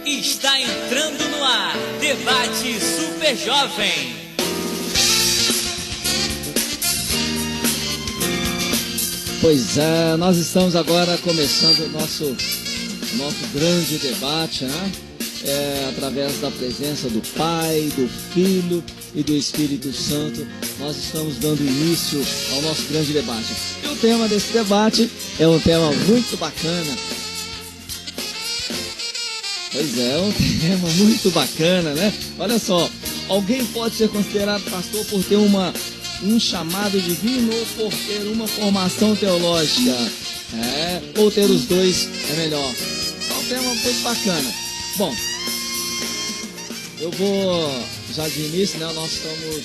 Está entrando no ar, Debate Super Jovem. Pois é, nós estamos agora começando o nosso grande debate, né? Através da presença do Pai, do Filho e do Espírito Santo, nós estamos dando início ao nosso grande debate. E o tema desse debate é um tema muito bacana. Pois é um tema muito bacana, né? Olha só, alguém pode ser considerado pastor por ter um chamado divino ou por ter uma formação teológica? Ou ter os dois é melhor. É um tema muito bacana. Bom, eu vou já de início, né? Nós estamos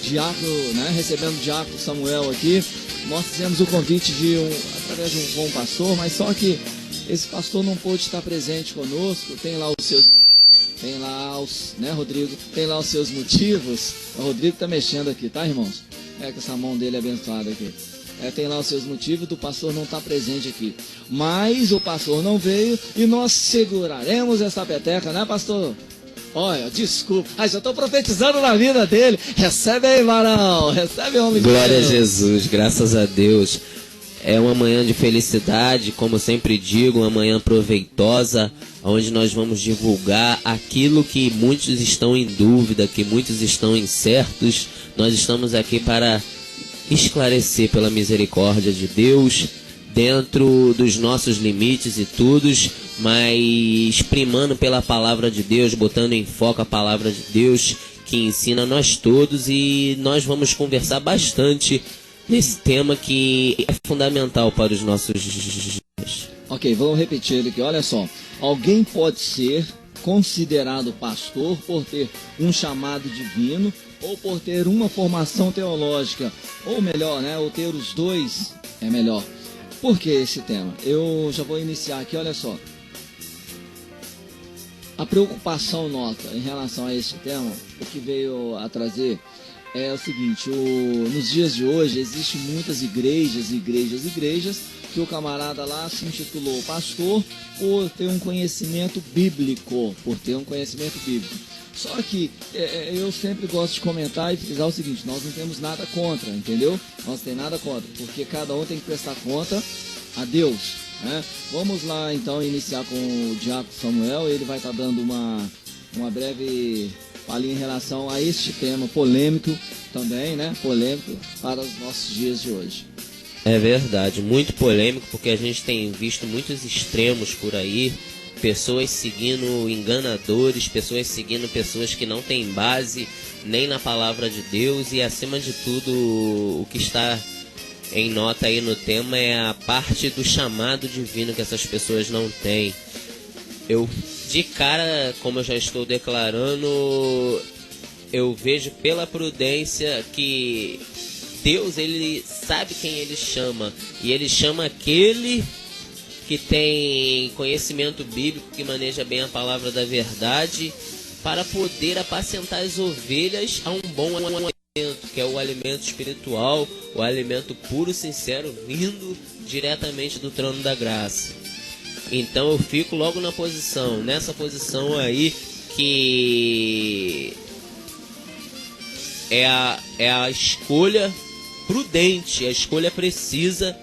diácono, né? Recebendo o diácono Samuel aqui. Nós fizemos o convite através de um bom pastor, mas só que esse pastor não pôde estar presente conosco. Tem lá né, Rodrigo? Tem lá os seus motivos. O Rodrigo tá mexendo aqui, tá, irmãos? Com essa mão dele abençoada aqui. Tem lá os seus motivos do pastor não estar presente aqui. Mas o pastor não veio e nós seguraremos essa peteca, né, pastor? Olha, desculpa. Já estou profetizando na vida dele. Recebe aí, varão. Recebe, homem de Deus. Glória a Jesus, graças a Deus. É uma manhã de felicidade, como sempre digo, uma manhã proveitosa, onde nós vamos divulgar aquilo que muitos estão em dúvida, que muitos estão incertos. Nós estamos aqui para esclarecer pela misericórdia de Deus, dentro dos nossos limites e tudo, mas primando pela palavra de Deus, botando em foco a palavra de Deus, que ensina a nós todos, e nós vamos conversar bastante nesse tema que é fundamental para os nossos dias. Ok, vamos repetir ele aqui, olha só. Alguém pode ser considerado pastor por ter um chamado divino ou por ter uma formação teológica, ou melhor, né, ou ter os dois é melhor. Por que esse tema? Eu já vou iniciar aqui, olha só. A preocupação nossa em relação a este tema, o que veio a trazer é o seguinte: nos dias de hoje existem muitas igrejas, que o camarada lá se intitulou pastor por ter um conhecimento bíblico, Só que eu sempre gosto de comentar e frisar o seguinte: nós não temos nada contra, entendeu? Nós não temos nada contra, porque cada um tem que prestar conta a Deus, né? Vamos lá então iniciar com o diácono Samuel. Ele vai estar dando uma breve palhinha em relação a este tema polêmico também, né? Polêmico para os nossos dias de hoje. É verdade, muito polêmico, porque a gente tem visto muitos extremos por aí, pessoas seguindo enganadores, pessoas que não têm base nem na palavra de Deus, e acima de tudo o que está em nota aí no tema é a parte do chamado divino que essas pessoas não têm. Eu, de cara, como eu já estou declarando, eu vejo pela prudência que Deus, ele sabe quem ele chama, e ele chama aquele que tem conhecimento bíblico, que maneja bem a palavra da verdade, para poder apacentar as ovelhas a um bom alimento, que é o alimento espiritual, o alimento puro, sincero, vindo diretamente do trono da graça. Então eu fico logo nessa posição aí, que é a escolha prudente, a escolha precisa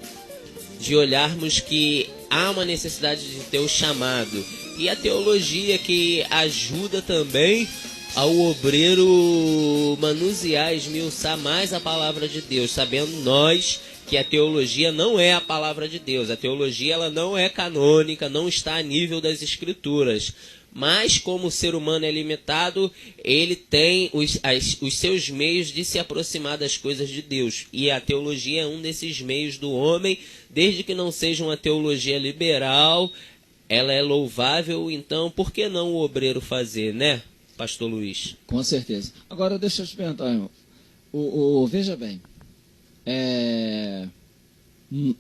de olharmos que há uma necessidade de ter o chamado, e a teologia que ajuda também ao obreiro manusear, esmiuçar mais a palavra de Deus, sabendo nós que a teologia não é a palavra de Deus. A teologia, ela não é canônica, não está a nível das escrituras. Mas como o ser humano é limitado, ele tem os seus meios de se aproximar das coisas de Deus. E a teologia é um desses meios do homem, desde que não seja uma teologia liberal, ela é louvável. Então, por que não o obreiro fazer, né, pastor Luiz? Com certeza. Agora, deixa eu te perguntar, irmão. Veja bem,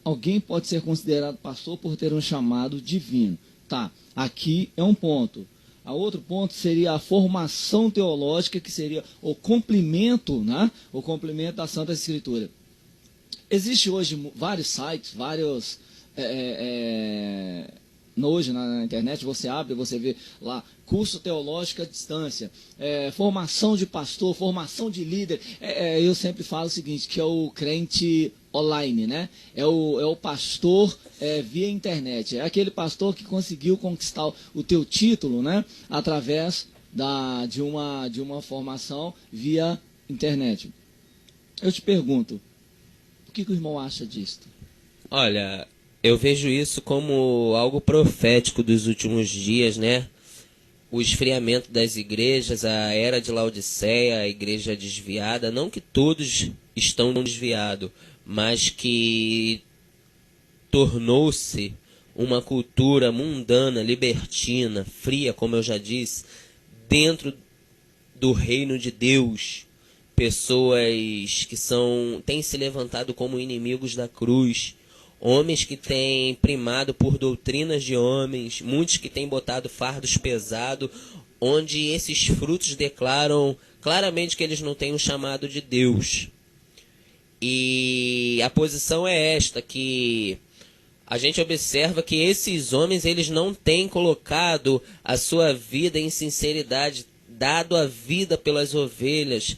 alguém pode ser considerado pastor por ter um chamado divino. Tá, aqui é um ponto. A outro ponto seria a formação teológica, que seria o complemento, né? O complemento da Santa Escritura. Existe hoje vários sites, vários hoje na internet, você abre, você vê lá, curso teológico à distância, formação de pastor, formação de líder. Eu sempre falo o seguinte, que é o crente online, né? É o pastor via internet. É aquele pastor que conseguiu conquistar o teu título, né? Através de uma formação via internet. Eu te pergunto, o que o irmão acha disso? Olha, eu vejo isso como algo profético dos últimos dias, né? O esfriamento das igrejas, a era de Laodiceia, a igreja desviada, não que todos estão desviados, mas que tornou-se uma cultura mundana, libertina, fria, como eu já disse, dentro do reino de Deus. Pessoas que têm se levantado como inimigos da cruz, homens que têm primado por doutrinas de homens, muitos que têm botado fardos pesados, onde esses frutos declaram claramente que eles não têm um chamado de Deus. E a posição é esta, que a gente observa que esses homens, eles não têm colocado a sua vida em sinceridade, dado a vida pelas ovelhas.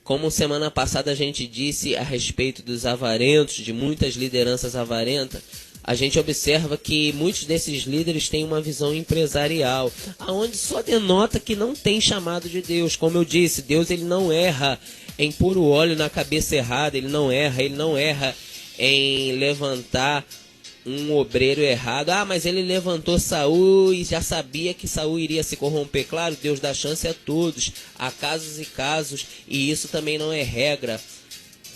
Como semana passada a gente disse a respeito dos avarentos, de muitas lideranças avarentas, a gente observa que muitos desses líderes têm uma visão empresarial, aonde só denota que não tem chamado de Deus. Como eu disse, Deus ele não erra em pôr o óleo na cabeça errada, ele não erra em levantar um obreiro errado. Mas ele levantou Saul e já sabia que Saul iria se corromper. Claro, Deus dá chance a todos, há casos e casos, e isso também não é regra.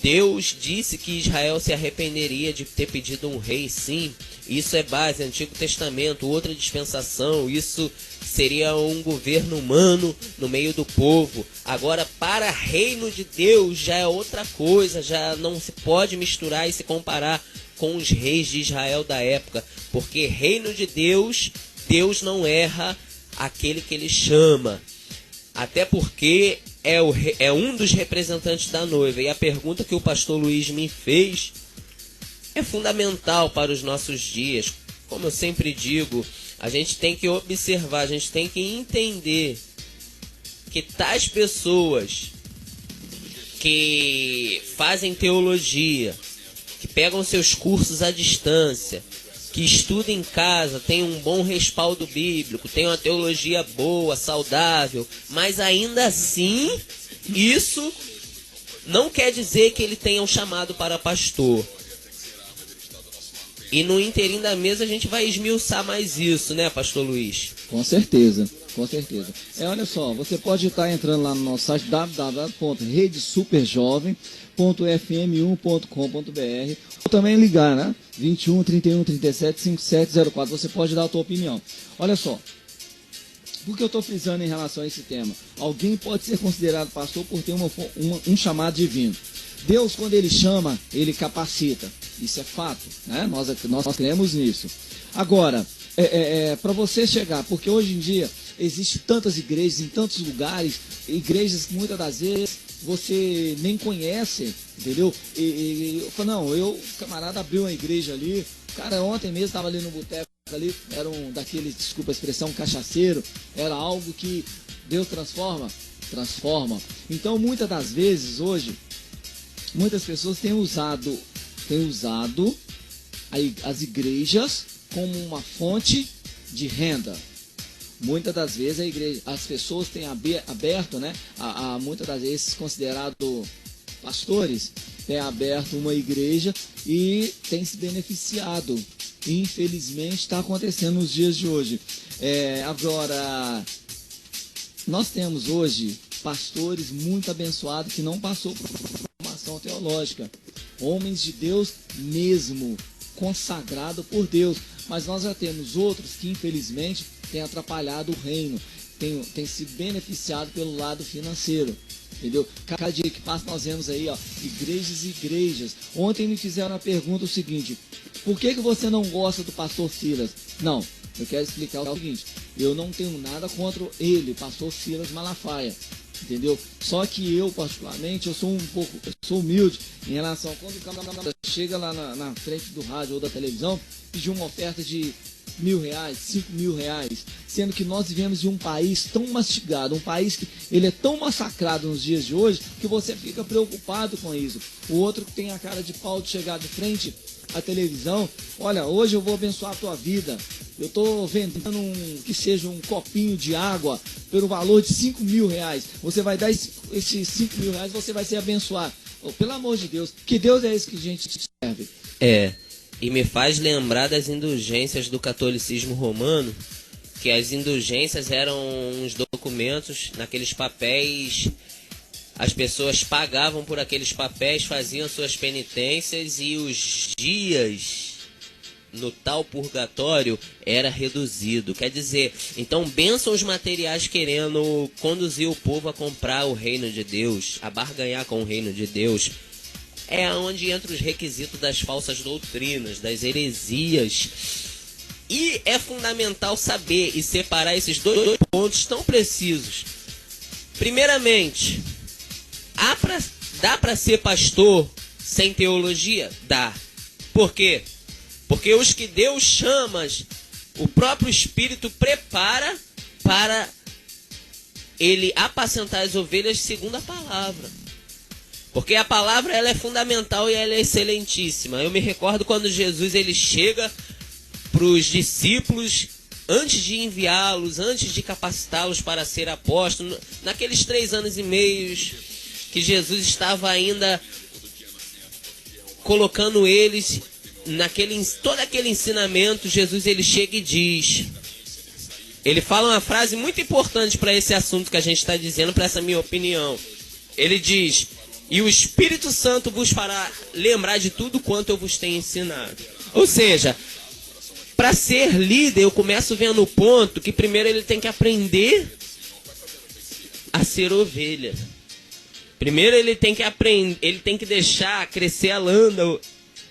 Deus disse que Israel se arrependeria de ter pedido um rei, sim. Isso é base, Antigo Testamento, outra dispensação. Isso seria um governo humano no meio do povo. Agora, para reino de Deus, já é outra coisa. Já não se pode misturar e se comparar com os reis de Israel da época. Porque reino de Deus, Deus não erra aquele que ele chama. Até porque é um dos representantes da noiva. E a pergunta que o pastor Luiz me fez é fundamental para os nossos dias. Como eu sempre digo, a gente tem que observar, a gente tem que entender que tais pessoas que fazem teologia, que pegam seus cursos à distância, que estudam em casa, tem um bom respaldo bíblico, tem uma teologia boa, saudável, mas ainda assim, isso não quer dizer que ele tenha um chamado para pastor. E no inteirinho da mesa a gente vai esmiuçar mais isso, né, pastor Luiz? Com certeza, com certeza. Olha só, você pode estar entrando lá no nosso site www.redesuperjovem.fm1.com.br ou também ligar, né? 21 31 37 5704. Você pode dar a tua opinião. Olha só, por que eu estou frisando em relação a esse tema? Alguém pode ser considerado pastor por ter um chamado divino. Deus, quando ele chama, ele capacita. Isso é fato, né? Nós cremos nisso. Agora, para você chegar, porque hoje em dia existem tantas igrejas em tantos lugares, igrejas que muitas das vezes você nem conhece, entendeu? Eu falo, o camarada abriu uma igreja ali, o cara ontem mesmo estava ali no boteco ali, era um daqueles, desculpa a expressão, cachaceiro, era algo que Deus transforma. Então, muitas das vezes hoje, muitas pessoas têm usado as igrejas como uma fonte de renda. Muitas das vezes as pessoas têm aberto, né, muitas das vezes considerados pastores, têm aberto uma igreja e têm se beneficiado. Infelizmente está acontecendo nos dias de hoje. Agora, nós temos hoje pastores muito abençoados que não passou por formação teológica. Homens de Deus mesmo, consagrado por Deus. Mas nós já temos outros que infelizmente têm atrapalhado o reino, têm se beneficiado pelo lado financeiro. Entendeu? Cada dia que passa nós vemos aí, igrejas e igrejas. Ontem me fizeram a pergunta o seguinte: por que você não gosta do pastor Silas? Não, eu quero explicar o seguinte: eu não tenho nada contra ele, pastor Silas Malafaia. Entendeu? Só que eu, particularmente, eu sou humilde em relação a quando o camarada chega lá na frente do rádio ou da televisão, pedir uma oferta de R$1.000, R$5.000, sendo que nós vivemos em um país tão mastigado, um país que ele é tão massacrado nos dias de hoje, que você fica preocupado com isso. O outro que tem a cara de pau de chegar de frente à televisão, olha, hoje eu vou abençoar a tua vida, eu estou vendendo que seja um copinho de água pelo valor de R$5.000, você vai dar esses R$5.000, você vai ser abençoado. Oh, pelo amor de Deus, que Deus é esse que a gente serve? E me faz lembrar das indulgências do catolicismo romano, que as indulgências eram uns documentos, naqueles papéis, as pessoas pagavam por aqueles papéis, faziam suas penitências e os dias no tal purgatório era reduzido. Quer dizer, então bênçãos materiais querendo conduzir o povo a comprar o reino de Deus, a barganhar com o reino de Deus, é onde entra os requisitos das falsas doutrinas, das heresias. E é fundamental saber e separar esses dois pontos tão precisos. Primeiramente, dá para ser pastor sem teologia? Dá. Por quê? Porque os que Deus chama, o próprio Espírito prepara para ele apacentar as ovelhas segundo a palavra. Porque a palavra ela é fundamental e ela é excelentíssima. Eu me recordo quando Jesus ele chega para os discípulos, antes de enviá-los, antes de capacitá-los para ser apóstolo, naqueles 3 anos e meio que Jesus estava ainda colocando eles todo aquele ensinamento, Jesus ele chega e diz, ele fala uma frase muito importante para esse assunto que a gente está dizendo, para essa minha opinião. Ele diz: e o Espírito Santo vos fará lembrar de tudo quanto eu vos tenho ensinado. Ou seja, para ser líder, eu começo vendo o ponto que primeiro ele tem que aprender a ser ovelha. Primeiro ele tem que aprender, ele tem que deixar crescer a lã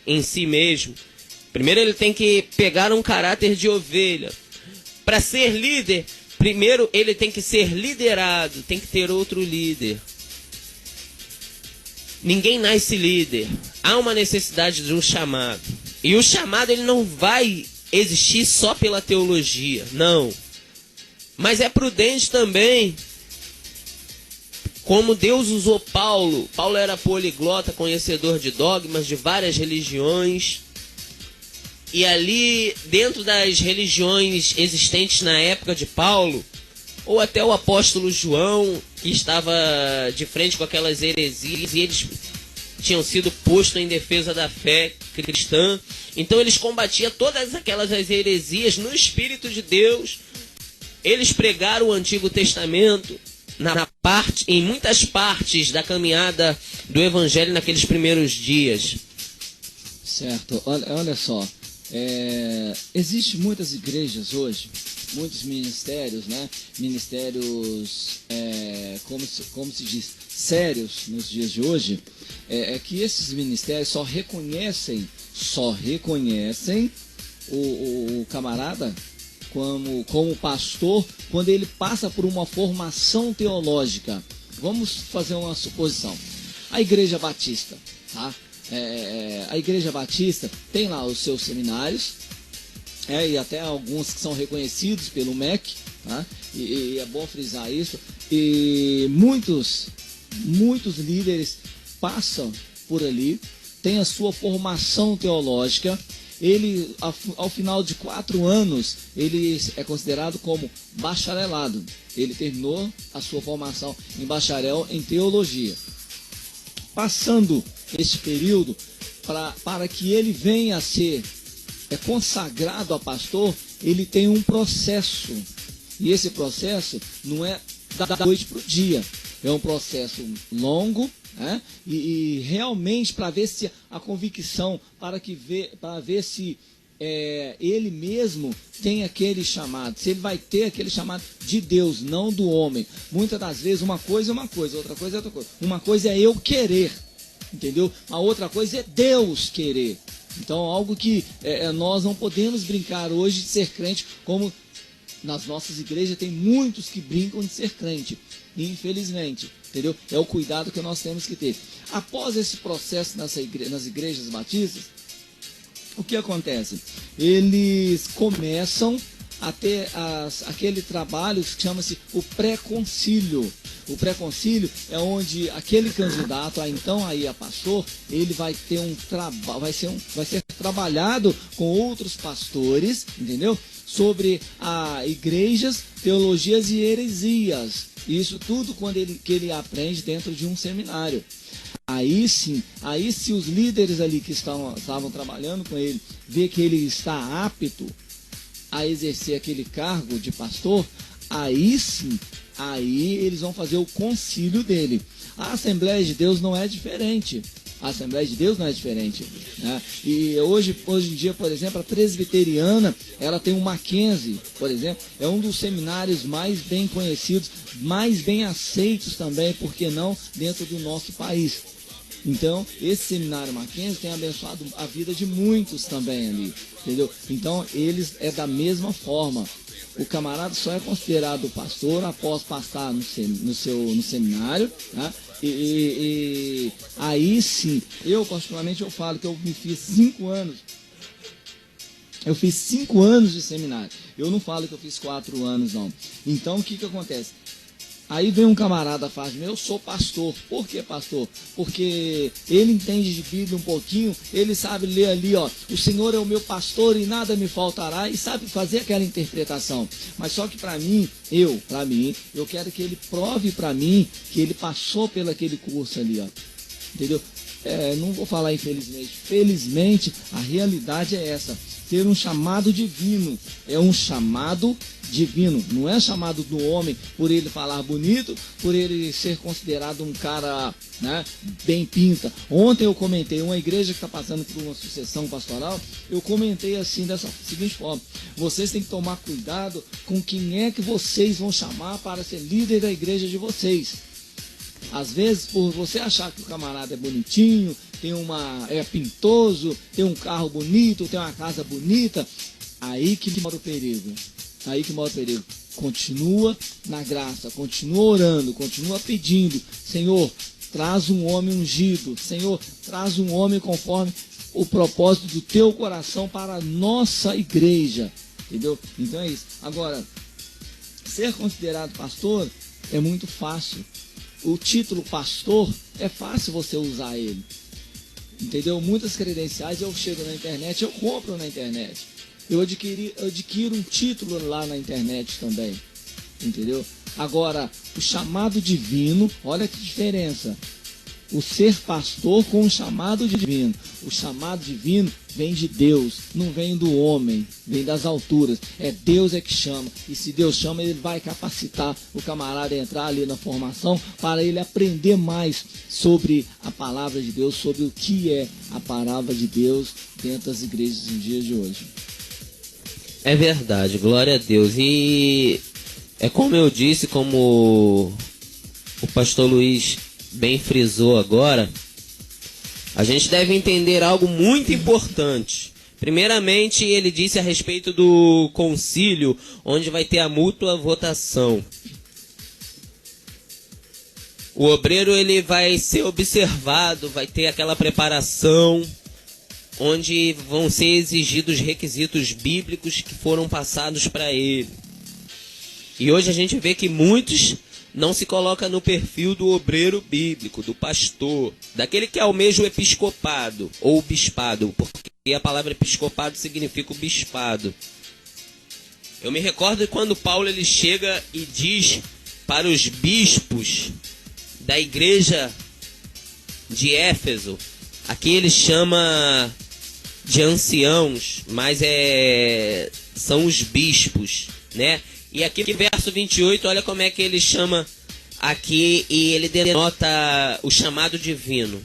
em si mesmo. Primeiro ele tem que pegar um caráter de ovelha. Para ser líder, primeiro ele tem que ser liderado, tem que ter outro líder. Ninguém nasce líder. Há uma necessidade de um chamado. E o chamado ele não vai existir só pela teologia, não. Mas é prudente também, como Deus usou Paulo. Paulo era poliglota, conhecedor de dogmas de várias religiões. E ali, dentro das religiões existentes na época de Paulo, ou até o apóstolo João, que estava de frente com aquelas heresias, e eles tinham sido postos em defesa da fé cristã. Então eles combatiam todas aquelas heresias no Espírito de Deus. Eles pregaram o Antigo Testamento em muitas partes da caminhada do Evangelho naqueles primeiros dias. Certo, olha só, existem muitas igrejas hoje, muitos ministérios, né? Ministérios, como se diz, sérios nos dias de hoje, que esses ministérios só reconhecem o camarada como pastor quando ele passa por uma formação teológica. Vamos fazer uma suposição. A Igreja Batista, tá? A Igreja Batista tem lá os seus seminários, e até alguns que são reconhecidos pelo MEC, tá? E é bom frisar isso. E muitos líderes passam por ali, têm a sua formação teológica. Ele, ao final de 4 anos, ele é considerado como bacharelado. Ele terminou a sua formação em bacharel em teologia. Passando este período, para que ele venha a ser consagrado a pastor, ele tem um processo. E esse processo não é da noite para o dia. É um processo longo, né? E realmente para ver se a convicção, para ver se ele mesmo tem aquele chamado, se ele vai ter aquele chamado de Deus, não do homem. Muitas das vezes uma coisa é uma coisa, outra coisa é outra coisa. Uma coisa é eu querer, entendeu? A outra coisa é Deus querer. Então, algo que nós não podemos brincar hoje de ser crente, como nas nossas igrejas tem muitos que brincam de ser crente, infelizmente, entendeu? É o cuidado que nós temos que ter. Após esse processo nas igrejas batistas, o que acontece? Eles começam a ter aquele trabalho que chama-se o pré-concílio. O pré-concílio é onde aquele candidato a pastor, ele vai ter vai ser trabalhado com outros pastores, entendeu? Sobre igrejas, teologias e heresias. Isso tudo que ele aprende dentro de um seminário. Aí sim, se os líderes ali que estavam trabalhando com ele vê que ele está apto a exercer aquele cargo de pastor, aí sim, eles vão fazer o concílio dele. A Assembleia de Deus não é diferente. Né? E hoje em dia, por exemplo, a presbiteriana, ela tem o Mackenzie, por exemplo, é um dos seminários mais bem conhecidos, mais bem aceitos também, por que não, dentro do nosso país. Então, esse seminário Mackenzie tem abençoado a vida de muitos também ali, entendeu? Então, eles é da mesma forma. O camarada só é considerado pastor após passar no seminário, tá? E aí sim, eu particularmente eu falo que eu me fiz 5 anos. Eu fiz 5 anos de seminário. Eu não falo que eu fiz 4 anos, não. Então, o que acontece? Aí vem um camarada faz, eu sou pastor. Por que pastor? Porque ele entende de Bíblia um pouquinho, ele sabe ler ali, ó, o Senhor é o meu pastor e nada me faltará, e sabe fazer aquela interpretação. Mas só que para mim, eu quero que ele prove para mim que ele passou pelo aquele curso ali, ó. Entendeu? Não vou falar infelizmente. Felizmente, a realidade é essa. Ter um chamado divino. É um chamado divino. Não é chamado do homem por ele falar bonito, por ele ser considerado um cara, né, bem pinta. Ontem eu comentei, uma igreja que está passando por uma sucessão pastoral, eu comentei assim, dessa seguinte forma: vocês têm que tomar cuidado com quem é que vocês vão chamar para ser líder da igreja de vocês. Às vezes, por você achar que o camarada é bonitinho, é pintoso, tem um carro bonito, tem uma casa bonita, aí que mora o perigo. Continua na graça, continua orando, continua pedindo: Senhor, traz um homem ungido, Senhor, traz um homem conforme o propósito do teu coração para a nossa igreja, entendeu? Então é isso. Agora, ser considerado pastor é muito fácil. O título pastor é fácil você usar ele, entendeu? Muitas credenciais eu chego na internet, eu compro na internet, eu adquiro um título lá na internet também, entendeu? Agora, o chamado divino, olha que diferença. O ser pastor com o chamado divino. O chamado divino vem de Deus, não vem do homem, vem das alturas. É Deus que chama. E se Deus chama, ele vai capacitar o camarada a entrar ali na formação para ele aprender mais sobre a palavra de Deus, sobre o que é a palavra de Deus dentro das igrejas nos dias de hoje. É verdade, glória a Deus. E é como eu disse, como o pastor Luiz bem frisou agora, a gente deve entender algo muito importante. Primeiramente, ele disse a respeito do concílio, onde vai ter a mútua votação. O obreiro ele vai ser observado, vai ter aquela preparação, onde vão ser exigidos requisitos bíblicos que foram passados para ele. E hoje a gente vê que muitos não se coloca no perfil do obreiro bíblico, do pastor, daquele que almeja o episcopado ou o bispado, porque a palavra episcopado significa o bispado. Eu me recordo de quando Paulo ele chega e diz para os bispos da igreja de Éfeso, aqui ele chama de anciãos, mas são os bispos, né? E aqui no verso 28, olha como é que ele chama aqui, e ele denota o chamado divino.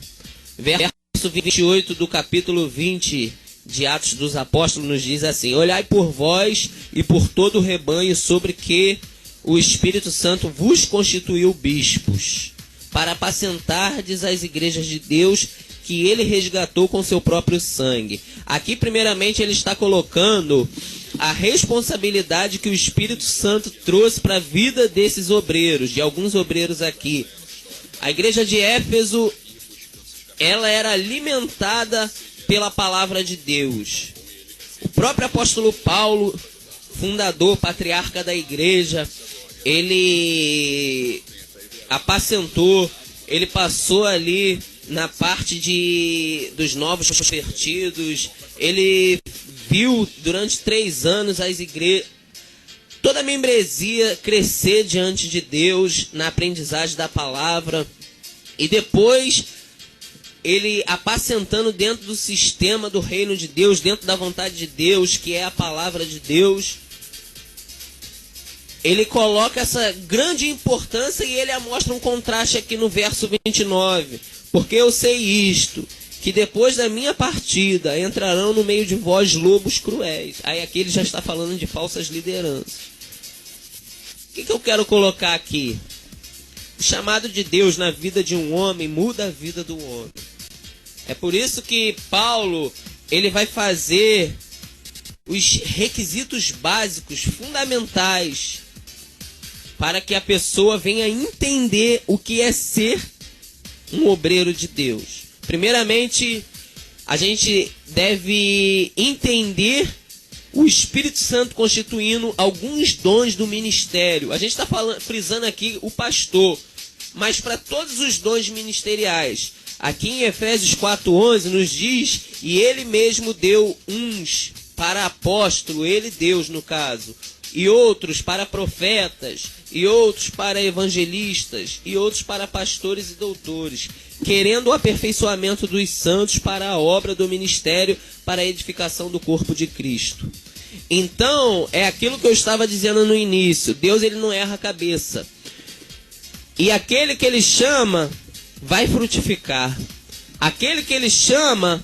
Verso 28 do capítulo 20 de Atos dos Apóstolos nos diz assim: olhai por vós e por todo o rebanho sobre que o Espírito Santo vos constituiu bispos, para apacentardes as igrejas de Deus que ele resgatou com seu próprio sangue. Aqui, primeiramente, ele está colocando a responsabilidade que o Espírito Santo trouxe para a vida desses obreiros, de alguns obreiros aqui. A igreja de Éfeso, ela era alimentada pela palavra de Deus. O próprio apóstolo Paulo, fundador, patriarca da igreja, ele apacentou, ele passou ali na parte dos novos convertidos, ele viu durante 3 anos toda a membresia crescer diante de Deus na aprendizagem da palavra, e depois ele apacentando dentro do sistema do reino de Deus, dentro da vontade de Deus, que é a palavra de Deus, ele coloca essa grande importância e ele mostra um contraste aqui no verso 29. Porque eu sei isto, que depois da minha partida entrarão no meio de vós lobos cruéis. Aí aqui ele já está falando de falsas lideranças. O que eu quero colocar aqui? O chamado de Deus na vida de um homem muda a vida do homem. É por isso que Paulo, ele vai fazer os requisitos básicos, fundamentais, para que a pessoa venha entender o que é ser um obreiro de Deus. Primeiramente, a gente deve entender o Espírito Santo constituindo alguns dons do ministério. A gente está frisando aqui o pastor, mas para todos os dons ministeriais. Aqui em Efésios 4:11 nos diz, e ele mesmo deu uns para apóstolo, ele Deus no caso, e outros para profetas, e outros para evangelistas, e outros para pastores e doutores, querendo o aperfeiçoamento dos santos para a obra do ministério, para a edificação do corpo de Cristo. Então, é aquilo que eu estava dizendo no início, Deus ele não erra a cabeça. E aquele que ele chama vai frutificar. Aquele que ele chama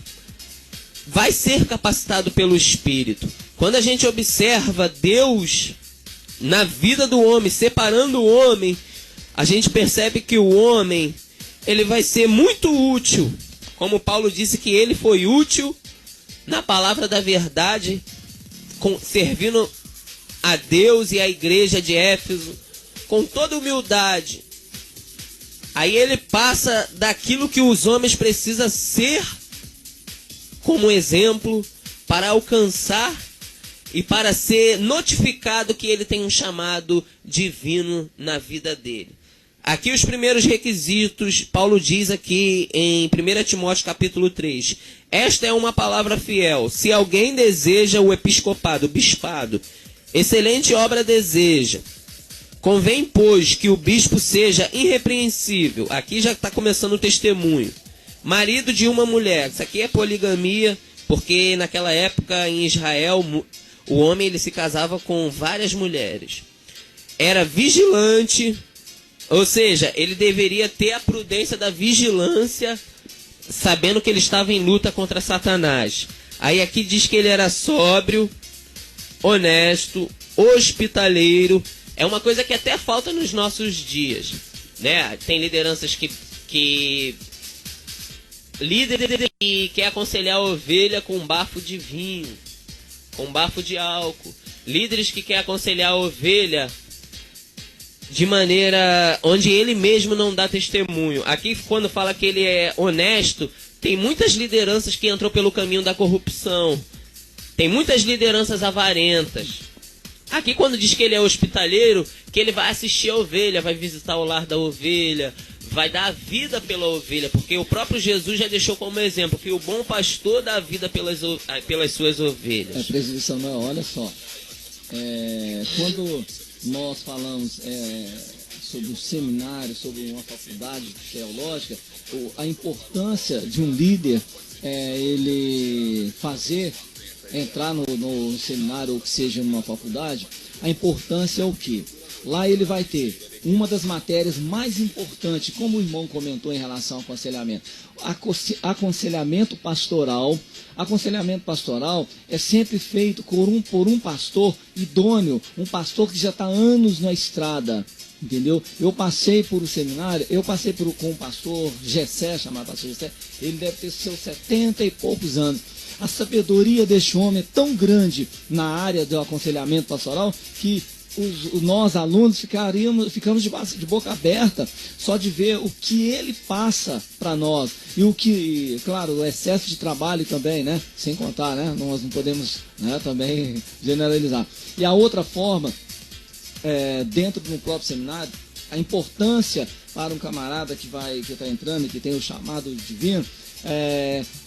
vai ser capacitado pelo Espírito. Quando a gente observa Deus na vida do homem, separando o homem, a gente percebe que o homem ele vai ser muito útil. Como Paulo disse que ele foi útil na palavra da verdade, servindo a Deus e a igreja de Éfeso com toda humildade. Aí ele passa daquilo que os homens precisam ser como exemplo para alcançar e para ser notificado que ele tem um chamado divino na vida dele. Aqui os primeiros requisitos, Paulo diz aqui em 1 Timóteo capítulo 3. Esta é uma palavra fiel. Se alguém deseja o episcopado, o bispado, excelente obra deseja. Convém, pois, que o bispo seja irrepreensível. Aqui já está começando o testemunho. Marido de uma mulher. Isso aqui é poligamia, porque naquela época em Israel, o homem ele se casava com várias mulheres. Era vigilante, ou seja, ele deveria ter a prudência da vigilância, sabendo que ele estava em luta contra Satanás. Aí aqui diz que ele era sóbrio, honesto, hospitaleiro. É uma coisa que até falta nos nossos dias, né? Tem lideranças que líder que quer aconselhar a ovelha com um bafo de vinho, com um bafo de álcool. Líderes que quer aconselhar a ovelha de maneira onde ele mesmo não dá testemunho. Aqui, quando fala que ele é honesto, tem muitas lideranças que entram pelo caminho da corrupção. Tem muitas lideranças avarentas. Aqui quando diz que ele é hospitaleiro, que ele vai assistir a ovelha, vai visitar o lar da ovelha, vai dar a vida pela ovelha, porque o próprio Jesus já deixou como exemplo que o bom pastor dá a vida pelas suas ovelhas. Presbítero Samuel, olha só, quando nós falamos sobre um seminário, sobre uma faculdade teológica, a importância de um líder ele entrar no seminário ou que seja numa faculdade, a importância é o quê? Lá ele vai ter uma das matérias mais importantes, como o irmão comentou em relação ao aconselhamento. Aconselhamento pastoral. Aconselhamento pastoral é sempre feito por um pastor idôneo, um pastor que já está anos na estrada, entendeu? Eu passei por um seminário, com o pastor Gessé, chamado pastor Gessé, ele deve ter seus 70 e poucos anos. A sabedoria deste homem é tão grande na área do aconselhamento pastoral que nós, alunos, ficamos de boca aberta só de ver o que ele passa para nós. E o que, claro, o excesso de trabalho também, né? Sem contar, né? Nós não podemos, né, também generalizar. E a outra forma, dentro do próprio seminário, a importância para um camarada que está entrando, que tem o chamado divino,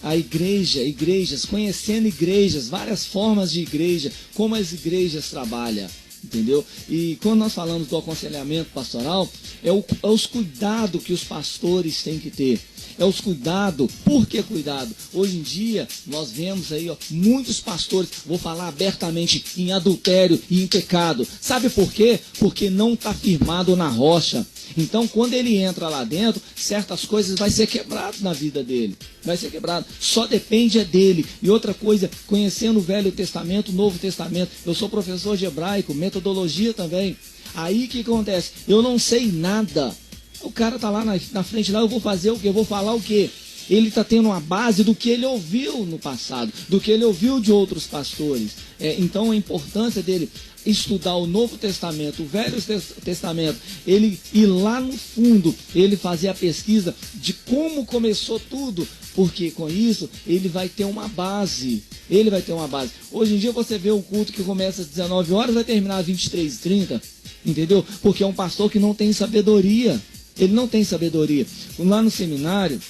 a igrejas, conhecendo igrejas, várias formas de igreja, como as igrejas trabalham, entendeu? E quando nós falamos do aconselhamento pastoral, é os cuidados que os pastores têm que ter. É os cuidados. Por que cuidado? Hoje em dia, nós vemos aí, muitos pastores, vou falar abertamente, em adultério e em pecado. Sabe por quê? Porque não está firmado na rocha. Então, quando ele entra lá dentro, certas coisas vai ser quebrado na vida dele. Vai ser quebrado. Só depende dele. E outra coisa, conhecendo o Velho Testamento, o Novo Testamento. Eu sou professor de hebraico, metodologia também. Aí o que acontece? Eu não sei nada. O cara está lá na frente, lá eu vou fazer o quê? Eu vou falar o quê? Ele está tendo uma base do que ele ouviu no passado, do que ele ouviu de outros pastores. Então a importância dele estudar o Novo Testamento, o Velho Testamento, ele ir lá no fundo, ele fazer a pesquisa de como começou tudo, porque com isso ele vai ter uma base. Ele vai ter uma base. Hoje em dia você vê o culto que começa às 19 horas, vai terminar às 23h30, entendeu? Porque é um pastor que não tem sabedoria. Ele não tem sabedoria. Lá no seminário,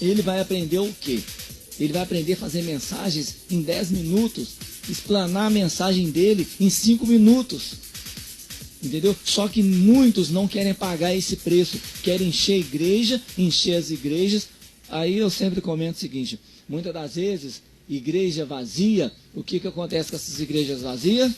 ele vai aprender o quê? Ele vai aprender a fazer mensagens em 10 minutos, explanar a mensagem dele em 5 minutos. Entendeu? Só que muitos não querem pagar esse preço, querem encher a igreja, encher as igrejas. Aí eu sempre comento o seguinte, muitas das vezes, igreja vazia, o que acontece com essas igrejas vazias?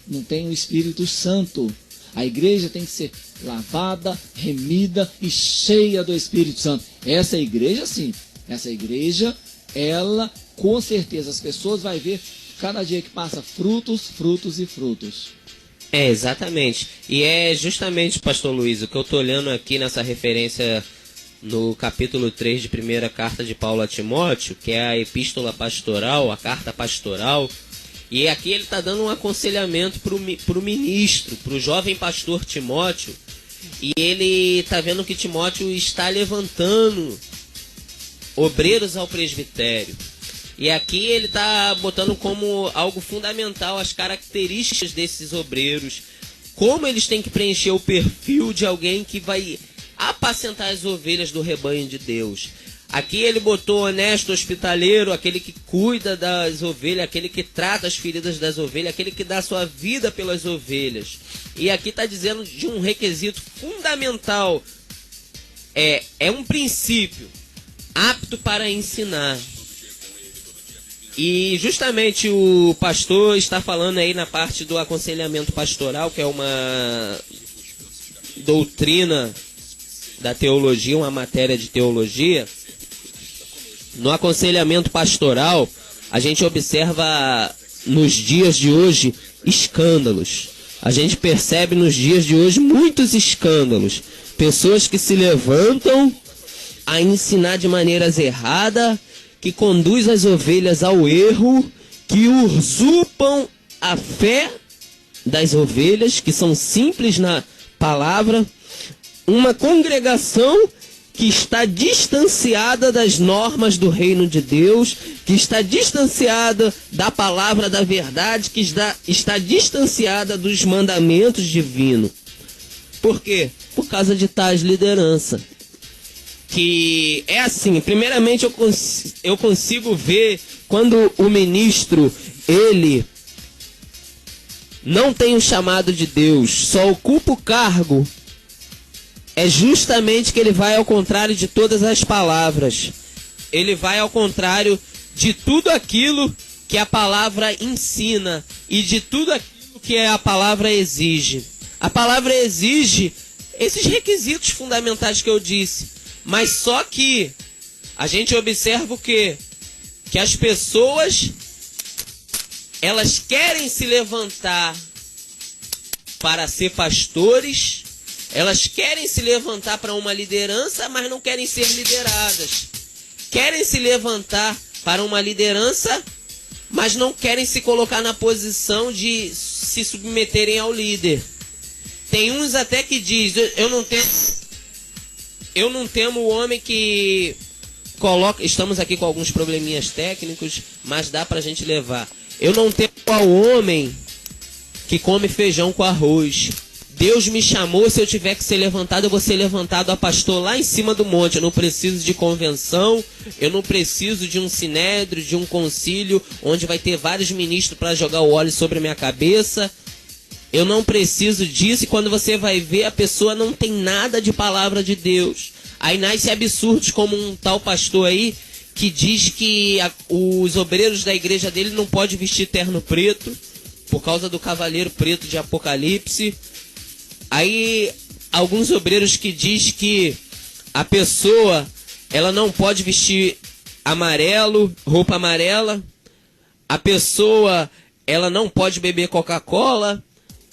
Não tem o Espírito Santo. A igreja tem que ser lavada, remida e cheia do Espírito Santo. Essa igreja, sim. Essa igreja, ela, com certeza, as pessoas vão ver, cada dia que passa, frutos, frutos e frutos. Exatamente. E é justamente, pastor Luiz, o que eu estou olhando aqui nessa referência no capítulo 3 de primeira carta de Paulo a Timóteo, que é a epístola pastoral, a carta pastoral. E aqui ele está dando um aconselhamento para o ministro, para o jovem pastor Timóteo. E ele está vendo que Timóteo está levantando obreiros ao presbitério. E aqui ele está botando como algo fundamental as características desses obreiros. Como eles têm que preencher o perfil de alguém que vai apacentar as ovelhas do rebanho de Deus. Aqui ele botou honesto, hospitaleiro, aquele que cuida das ovelhas, aquele que trata as feridas das ovelhas, aquele que dá sua vida pelas ovelhas. E aqui está dizendo de um requisito fundamental. É um princípio apto para ensinar. E justamente o pastor está falando aí na parte do aconselhamento pastoral, que é uma doutrina da teologia, uma matéria de teologia. No aconselhamento pastoral, a gente observa nos dias de hoje escândalos. A gente percebe nos dias de hoje muitos escândalos. Pessoas que se levantam a ensinar de maneiras erradas, que conduz as ovelhas ao erro, que usurpam a fé das ovelhas, que são simples na palavra. Uma congregação que está distanciada das normas do reino de Deus, que está distanciada da palavra da verdade, que está distanciada dos mandamentos divinos. Por quê? Por causa de tais liderança. Que é assim, primeiramente eu consigo ver quando o ministro, ele não tem o chamado de Deus, só ocupa o cargo, é justamente que ele vai ao contrário de todas as palavras. Ele vai ao contrário de tudo aquilo que a palavra ensina e de tudo aquilo que a palavra exige. A palavra exige esses requisitos fundamentais que eu disse. Mas só que a gente observa o quê? Que as pessoas, elas querem se levantar para ser pastores, elas querem se levantar para uma liderança, mas não querem ser lideradas. Querem se levantar para uma liderança, mas não querem se colocar na posição de se submeterem ao líder. Tem uns até que diz, eu não temo o homem que coloca, estamos aqui com alguns probleminhas técnicos, mas dá pra gente levar. Eu não temo ao homem que come feijão com arroz. Deus me chamou, se eu tiver que ser levantado, eu vou ser levantado a pastor lá em cima do monte. Eu não preciso de convenção, eu não preciso de um sinédrio, de um concílio, onde vai ter vários ministros para jogar o óleo sobre a minha cabeça. Eu não preciso disso, e quando você vai ver, a pessoa não tem nada de palavra de Deus. Aí nasce absurdos como um tal pastor aí, que diz que os obreiros da igreja dele não podem vestir terno preto, por causa do cavaleiro preto de Apocalipse. Aí, alguns obreiros que diz que a pessoa, ela não pode vestir amarelo, roupa amarela. A pessoa, ela não pode beber Coca-Cola.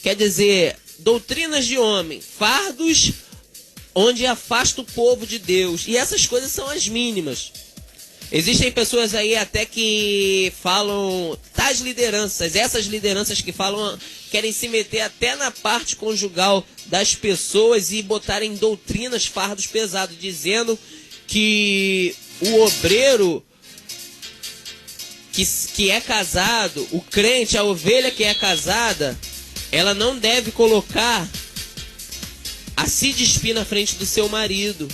Quer dizer, doutrinas de homem, fardos onde afasta o povo de Deus. E essas coisas são as mínimas. Existem pessoas aí até que falam, tais lideranças, essas lideranças que falam, querem se meter até na parte conjugal das pessoas e botarem doutrinas, fardos pesados, dizendo que o obreiro que é casado, o crente, a ovelha que é casada, ela não deve colocar a se despir na frente do seu marido.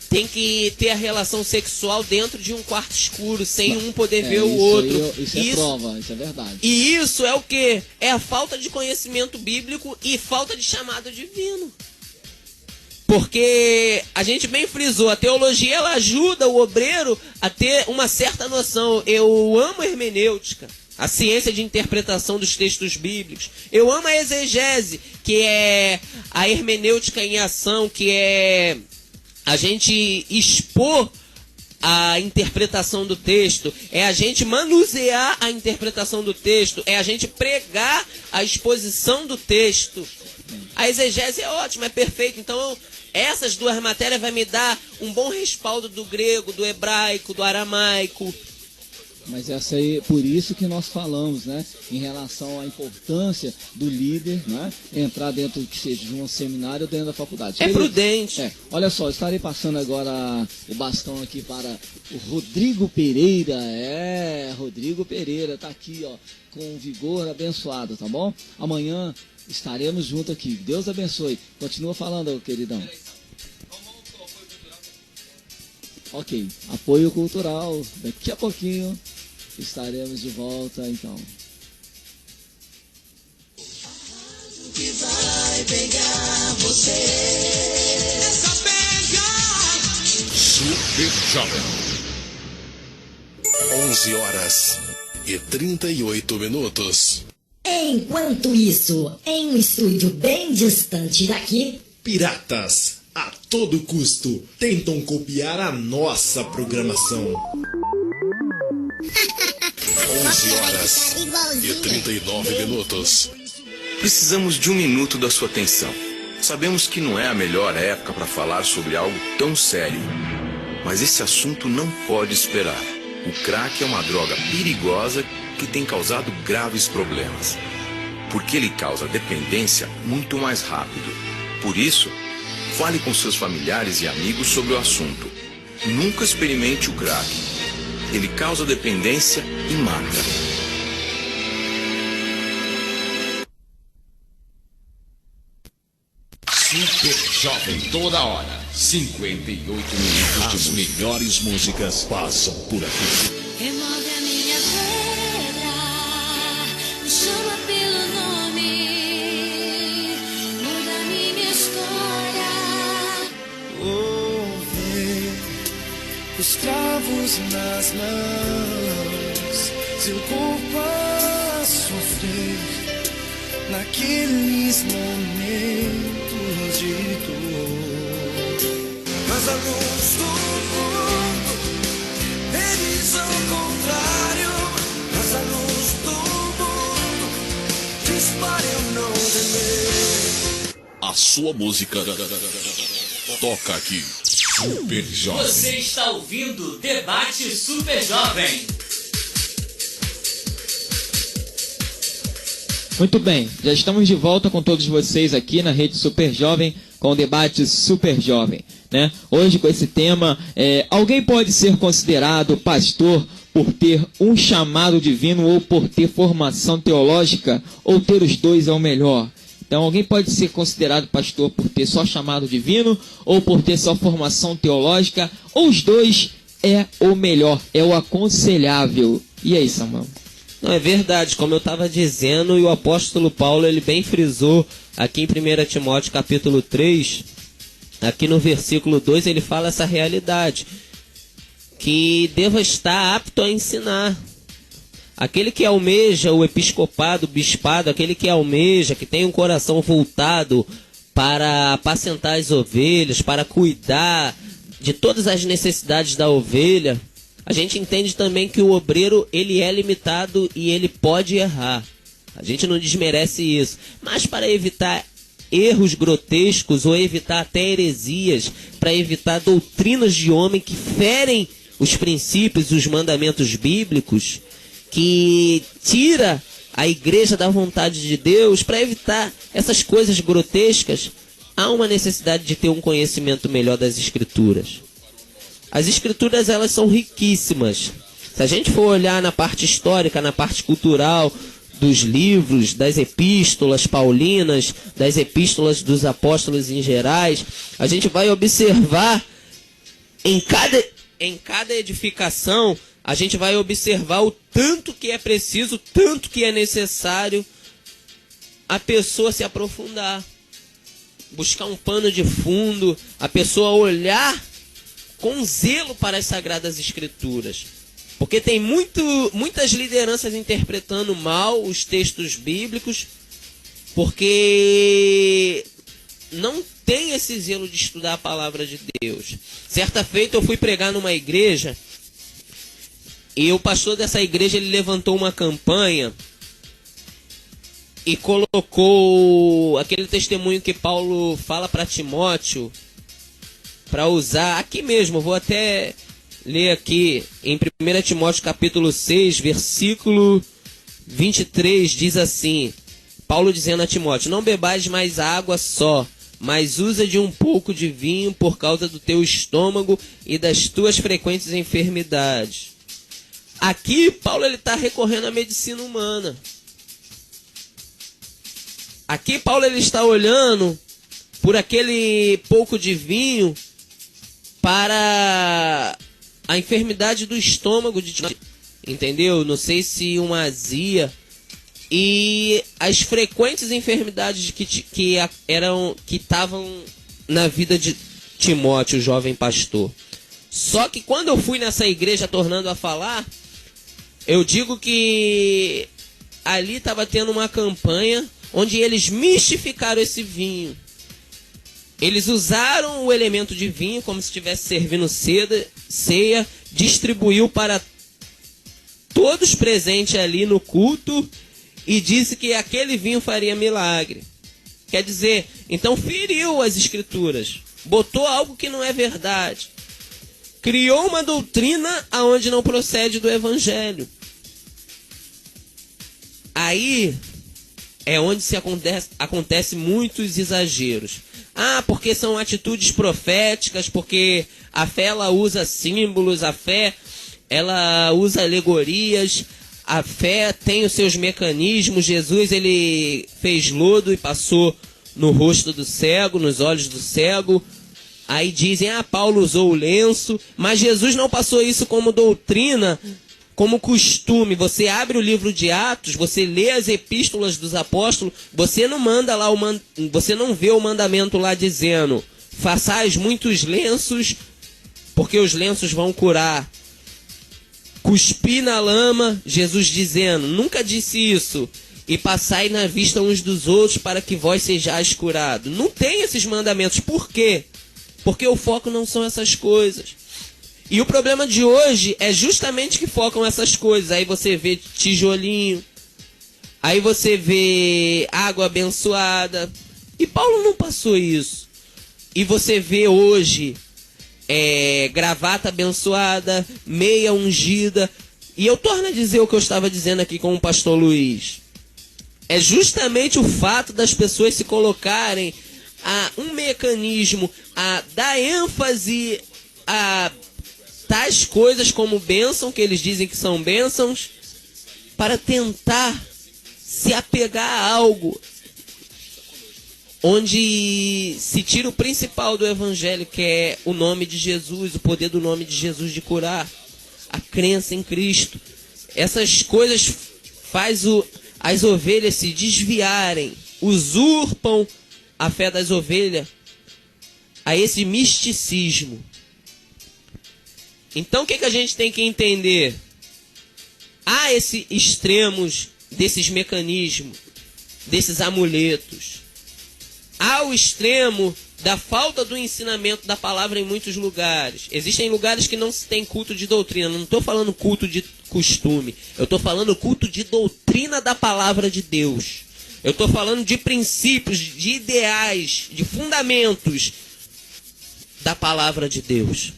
Tem que ter a relação sexual dentro de um quarto escuro, sem um poder ver o outro. Isso é prova, isso é verdade. E isso é o quê? É a falta de conhecimento bíblico e falta de chamado divino. Porque a gente bem frisou, a teologia ela ajuda o obreiro a ter uma certa noção. Eu amo a hermenêutica, a ciência de interpretação dos textos bíblicos. Eu amo a exegese, que é a hermenêutica em ação, que é a gente expor a interpretação do texto, é a gente manusear a interpretação do texto, é a gente pregar a exposição do texto. A exegese é ótima, é perfeita. Então, essas duas matérias vai me dar um bom respaldo do grego, do hebraico, do aramaico. Mas essa aí, por isso que nós falamos, né, em relação à importância do líder, né, entrar dentro que seja de um seminário ou dentro da faculdade. É prudente. Olha só, estarei passando agora o bastão aqui para o Rodrigo Pereira. Rodrigo Pereira tá aqui, ó, com vigor abençoado, tá bom? Amanhã estaremos juntos aqui. Deus abençoe. Continua falando, queridão. Ok, apoio cultural. Daqui a pouquinho estaremos de volta, então. Que vai pegar você. Essa pega. Super Jovem. 11h38. Enquanto isso, em um estúdio bem distante daqui, piratas a todo custo tentam copiar a nossa programação. 11h39. Precisamos de um minuto da sua atenção. Sabemos que não é a melhor época para falar sobre algo tão sério, mas esse assunto não pode esperar. O crack é uma droga perigosa que tem causado graves problemas, porque ele causa dependência muito mais rápido. Por isso, fale com seus familiares e amigos sobre o assunto. Nunca experimente o crack. Ele causa dependência e mata. Super Jovem, toda hora. 58 minutos. As melhores músicas passam por aqui. Remove a minha pedra, me chama pelo nome, muda a minha história. Ver escravos nas mãos, seu corpo a sofrer naqueles momentos de dor. Mas a luz do mundo, eles ao contrário. Mas a luz do mundo diz para eu não temer. A sua música toca aqui. Super Jovem. Você está ouvindo Debate Super Jovem. Muito bem, já estamos de volta com todos vocês aqui na Rede Super Jovem, com o debate Super Jovem, né? Hoje com esse tema, alguém pode ser considerado pastor por ter um chamado divino ou por ter formação teológica, ou ter os dois é o melhor? Então alguém pode ser considerado pastor por ter só chamado divino ou por ter só formação teológica, ou os dois é o melhor, é o aconselhável. E aí, Samuel? Não, é verdade, como eu estava dizendo, e o apóstolo Paulo, ele bem frisou aqui em 1 Timóteo capítulo 3, aqui no versículo 2, ele fala essa realidade, que deva estar apto a ensinar. Aquele que almeja o episcopado, o bispado, aquele que almeja, que tem um coração voltado para apacentar as ovelhas, para cuidar de todas as necessidades da ovelha, a gente entende também que o obreiro, ele é limitado e ele pode errar. A gente não desmerece isso. Mas para evitar erros grotescos ou evitar até heresias, para evitar doutrinas de homem que ferem os princípios e os mandamentos bíblicos, que tira a igreja da vontade de Deus, para evitar essas coisas grotescas, há uma necessidade de ter um conhecimento melhor das Escrituras. As Escrituras, elas são riquíssimas. Se a gente for olhar na parte histórica, na parte cultural dos livros, das epístolas paulinas, das epístolas dos apóstolos em gerais, a gente vai observar em cada edificação, a gente vai observar o tanto que é preciso, o tanto que é necessário a pessoa se aprofundar, buscar um pano de fundo, a pessoa olhar com zelo para as Sagradas Escrituras. Porque tem muitas lideranças interpretando mal os textos bíblicos, porque não tem esse zelo de estudar a palavra de Deus. Certa feita eu fui pregar numa igreja, e o pastor dessa igreja, ele levantou uma campanha e colocou aquele testemunho que Paulo fala para Timóteo, para usar aqui mesmo. Vou até ler aqui em 1 Timóteo capítulo 6, versículo 23, diz assim, Paulo dizendo a Timóteo: não bebais mais água só, mas usa de um pouco de vinho por causa do teu estômago e das tuas frequentes enfermidades. Aqui Paulo está recorrendo à medicina humana. Aqui Paulo ele está olhando por aquele pouco de vinho para a enfermidade do estômago de Timóteo, entendeu? Não sei se uma azia e as frequentes enfermidades que estavam na vida de Timóteo, o jovem pastor. Só que quando eu fui nessa igreja tornando a falar, eu digo que ali estava tendo uma campanha onde eles mistificaram esse vinho. Eles usaram o elemento de vinho como se estivesse servindo ceia, distribuiu para todos presentes ali no culto e disse que aquele vinho faria milagre. Quer dizer, então feriu as Escrituras, botou algo que não é verdade, criou uma doutrina aonde não procede do Evangelho. Aí é onde acontece muitos exageros. Porque são atitudes proféticas, porque a fé ela usa símbolos, a fé ela usa alegorias, a fé tem os seus mecanismos. Jesus ele fez lodo e passou no rosto do cego, nos olhos do cego. Aí dizem, Paulo usou o lenço, mas Jesus não passou isso como doutrina, como costume. Você abre o livro de Atos, você lê as epístolas dos apóstolos, você não manda lá você não vê o mandamento lá dizendo: façais muitos lenços, porque os lenços vão curar. Cuspi na lama, Jesus dizendo, nunca disse isso. E passai na vista uns dos outros para que vós sejais curados. Não tem esses mandamentos. Por quê? Porque o foco não são essas coisas. E o problema de hoje é justamente que focam essas coisas. Aí você vê tijolinho, aí você vê água abençoada. E Paulo não passou isso. E você vê hoje gravata abençoada, meia ungida. E eu torno a dizer o que eu estava dizendo aqui com o pastor Luiz. é justamente o fato das pessoas se colocarem a um mecanismo, a dar ênfase a tais coisas como bênção, que eles dizem que são bênçãos, para tentar se apegar a algo onde se tira o principal do evangelho, que é o nome de Jesus, o poder do nome de Jesus de curar, a crença em Cristo. Essas coisas faz as ovelhas se desviarem, usurpam a fé das ovelhas a esse misticismo. Então o que a gente tem que entender? Há esses extremos desses mecanismos, desses amuletos. Há o extremo da falta do ensinamento da palavra em muitos lugares. Existem lugares que não se tem culto de doutrina. Não estou falando culto de costume. Eu estou falando culto de doutrina da palavra de Deus. Eu estou falando de princípios, de ideais, de fundamentos da palavra de Deus.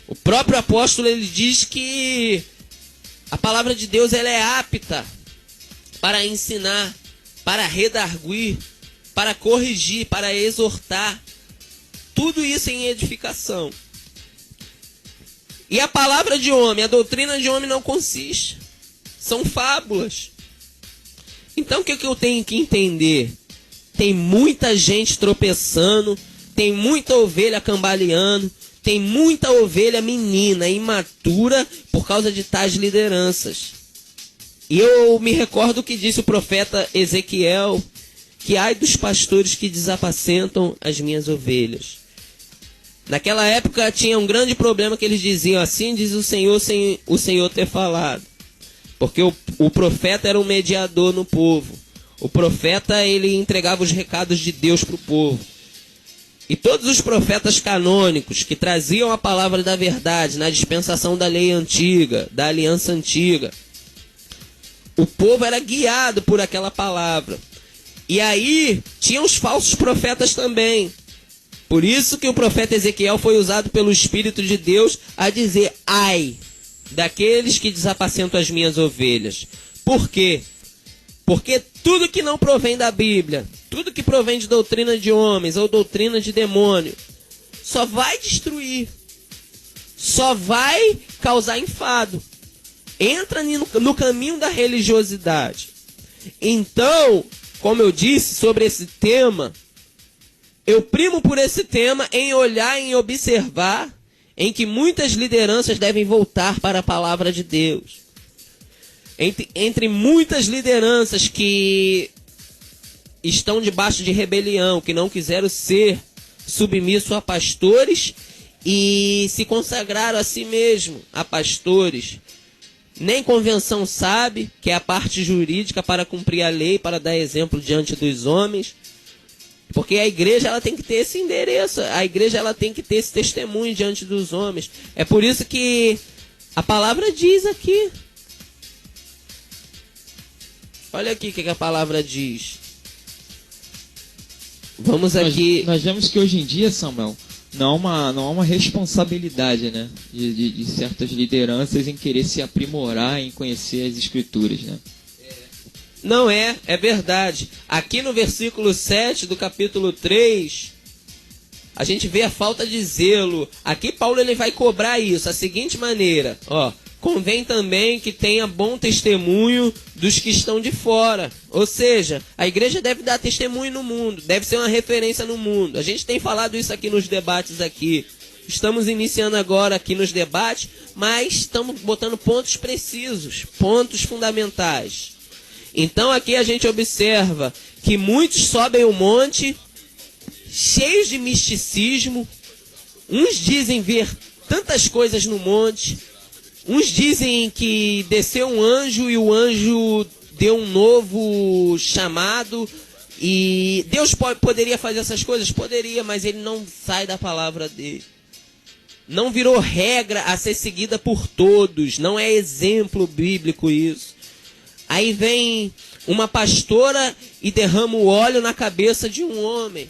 O próprio apóstolo, ele diz que a palavra de Deus, ela é apta para ensinar, para redarguir, para corrigir, para exortar. Tudo isso em edificação. E a palavra de homem, a doutrina de homem não consiste. São fábulas. Então o que eu tenho que entender? Tem muita gente tropeçando, tem muita ovelha cambaleando, tem muita ovelha menina, imatura, por causa de tais lideranças. E eu me recordo que disse o profeta Ezequiel, que ai dos pastores que desapacentam as minhas ovelhas. Naquela época tinha um grande problema que eles diziam, assim diz o Senhor sem o Senhor ter falado. Porque o profeta era um mediador no povo. O profeta, ele entregava os recados de Deus para o povo. E todos os profetas canônicos que traziam a palavra da verdade na dispensação da lei antiga, da aliança antiga, o povo era guiado por aquela palavra. E aí tinha os falsos profetas também. Por isso que o profeta Ezequiel foi usado pelo Espírito de Deus a dizer, ai daqueles que desapacentam as minhas ovelhas. Por quê? Porque tudo que não provém da Bíblia, tudo que provém de doutrina de homens ou doutrina de demônio, só vai destruir, só vai causar enfado. Entra no caminho da religiosidade. Então, como eu disse sobre esse tema, eu primo por esse tema em olhar, em observar, em que muitas lideranças devem voltar para a palavra de Deus. Entre muitas lideranças que estão debaixo de rebelião, que não quiseram ser submissos a pastores e se consagraram a si mesmo a pastores. Nem convenção sabe, que é a parte jurídica para cumprir a lei, para dar exemplo diante dos homens. Porque a igreja, ela tem que ter esse endereço, a igreja, ela tem que ter esse testemunho diante dos homens. É por isso que a palavra diz aqui. Olha aqui o que a palavra diz. Vamos aqui. Nós vemos que hoje em dia, Samuel, não há uma responsabilidade, né, de certas lideranças em querer se aprimorar, em conhecer as escrituras, né? Não é verdade. Aqui no versículo 7 do capítulo 3, a gente vê a falta de zelo. Aqui Paulo, ele vai cobrar isso, a seguinte maneira, ó. Convém também que tenha bom testemunho dos que estão de fora. Ou seja, a igreja deve dar testemunho no mundo, deve ser uma referência no mundo. A gente tem falado isso aqui nos debates aqui. Estamos iniciando agora aqui nos debates, mas estamos botando pontos precisos, pontos fundamentais. Então aqui a gente observa que muitos sobem o monte, cheios de misticismo. Uns dizem ver tantas coisas no monte. Uns dizem que desceu um anjo e o anjo deu um novo chamado. E Deus poderia fazer essas coisas? Poderia, mas ele não sai da palavra dele. Não virou regra a ser seguida por todos. Não é exemplo bíblico isso. Aí vem uma pastora e derrama o óleo na cabeça de um homem.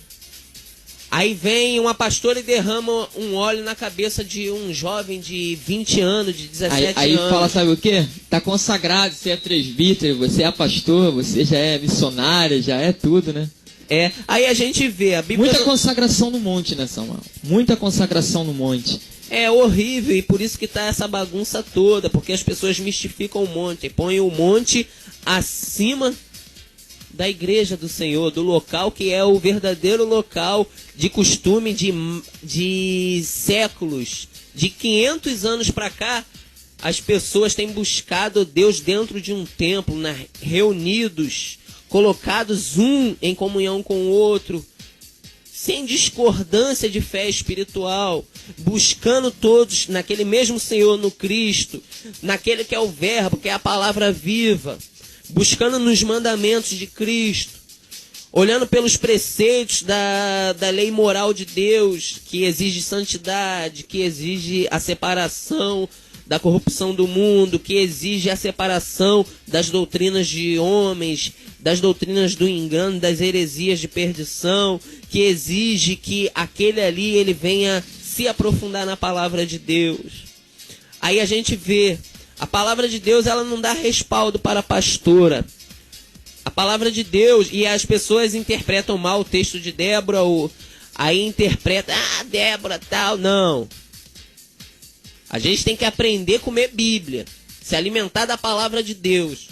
Aí vem uma pastora e derrama um óleo na cabeça de um jovem de 20 anos, de 17 Aí anos. fala, sabe o quê? Tá consagrado, você é presbítero, você é pastor, você já é missionária, já é tudo, né? Aí a gente vê a Bíblia... Muita consagração no monte, né, Samuel? Muita consagração no monte. É horrível, e por isso que tá essa bagunça toda, porque as pessoas mistificam o monte, põem o monte acima da igreja do Senhor, do local que é o verdadeiro local de costume de séculos, de 500 anos para cá. As pessoas têm buscado Deus dentro de um templo, reunidos, colocados um em comunhão com o outro, sem discordância de fé espiritual, buscando todos naquele mesmo Senhor, no Cristo, naquele que é o Verbo, que é a palavra viva, buscando nos mandamentos de Cristo, olhando pelos preceitos da lei moral de Deus, que exige santidade, que exige a separação da corrupção do mundo, que exige a separação das doutrinas de homens, das doutrinas do engano, das heresias de perdição, que exige que aquele ali ele venha se aprofundar na palavra de Deus. Aí a gente vê, a palavra de Deus ela não dá respaldo para a pastora. A palavra de Deus, e as pessoas interpretam mal o texto de Débora, aí interpreta, Débora tal, não. A gente tem que aprender a comer Bíblia, se alimentar da palavra de Deus.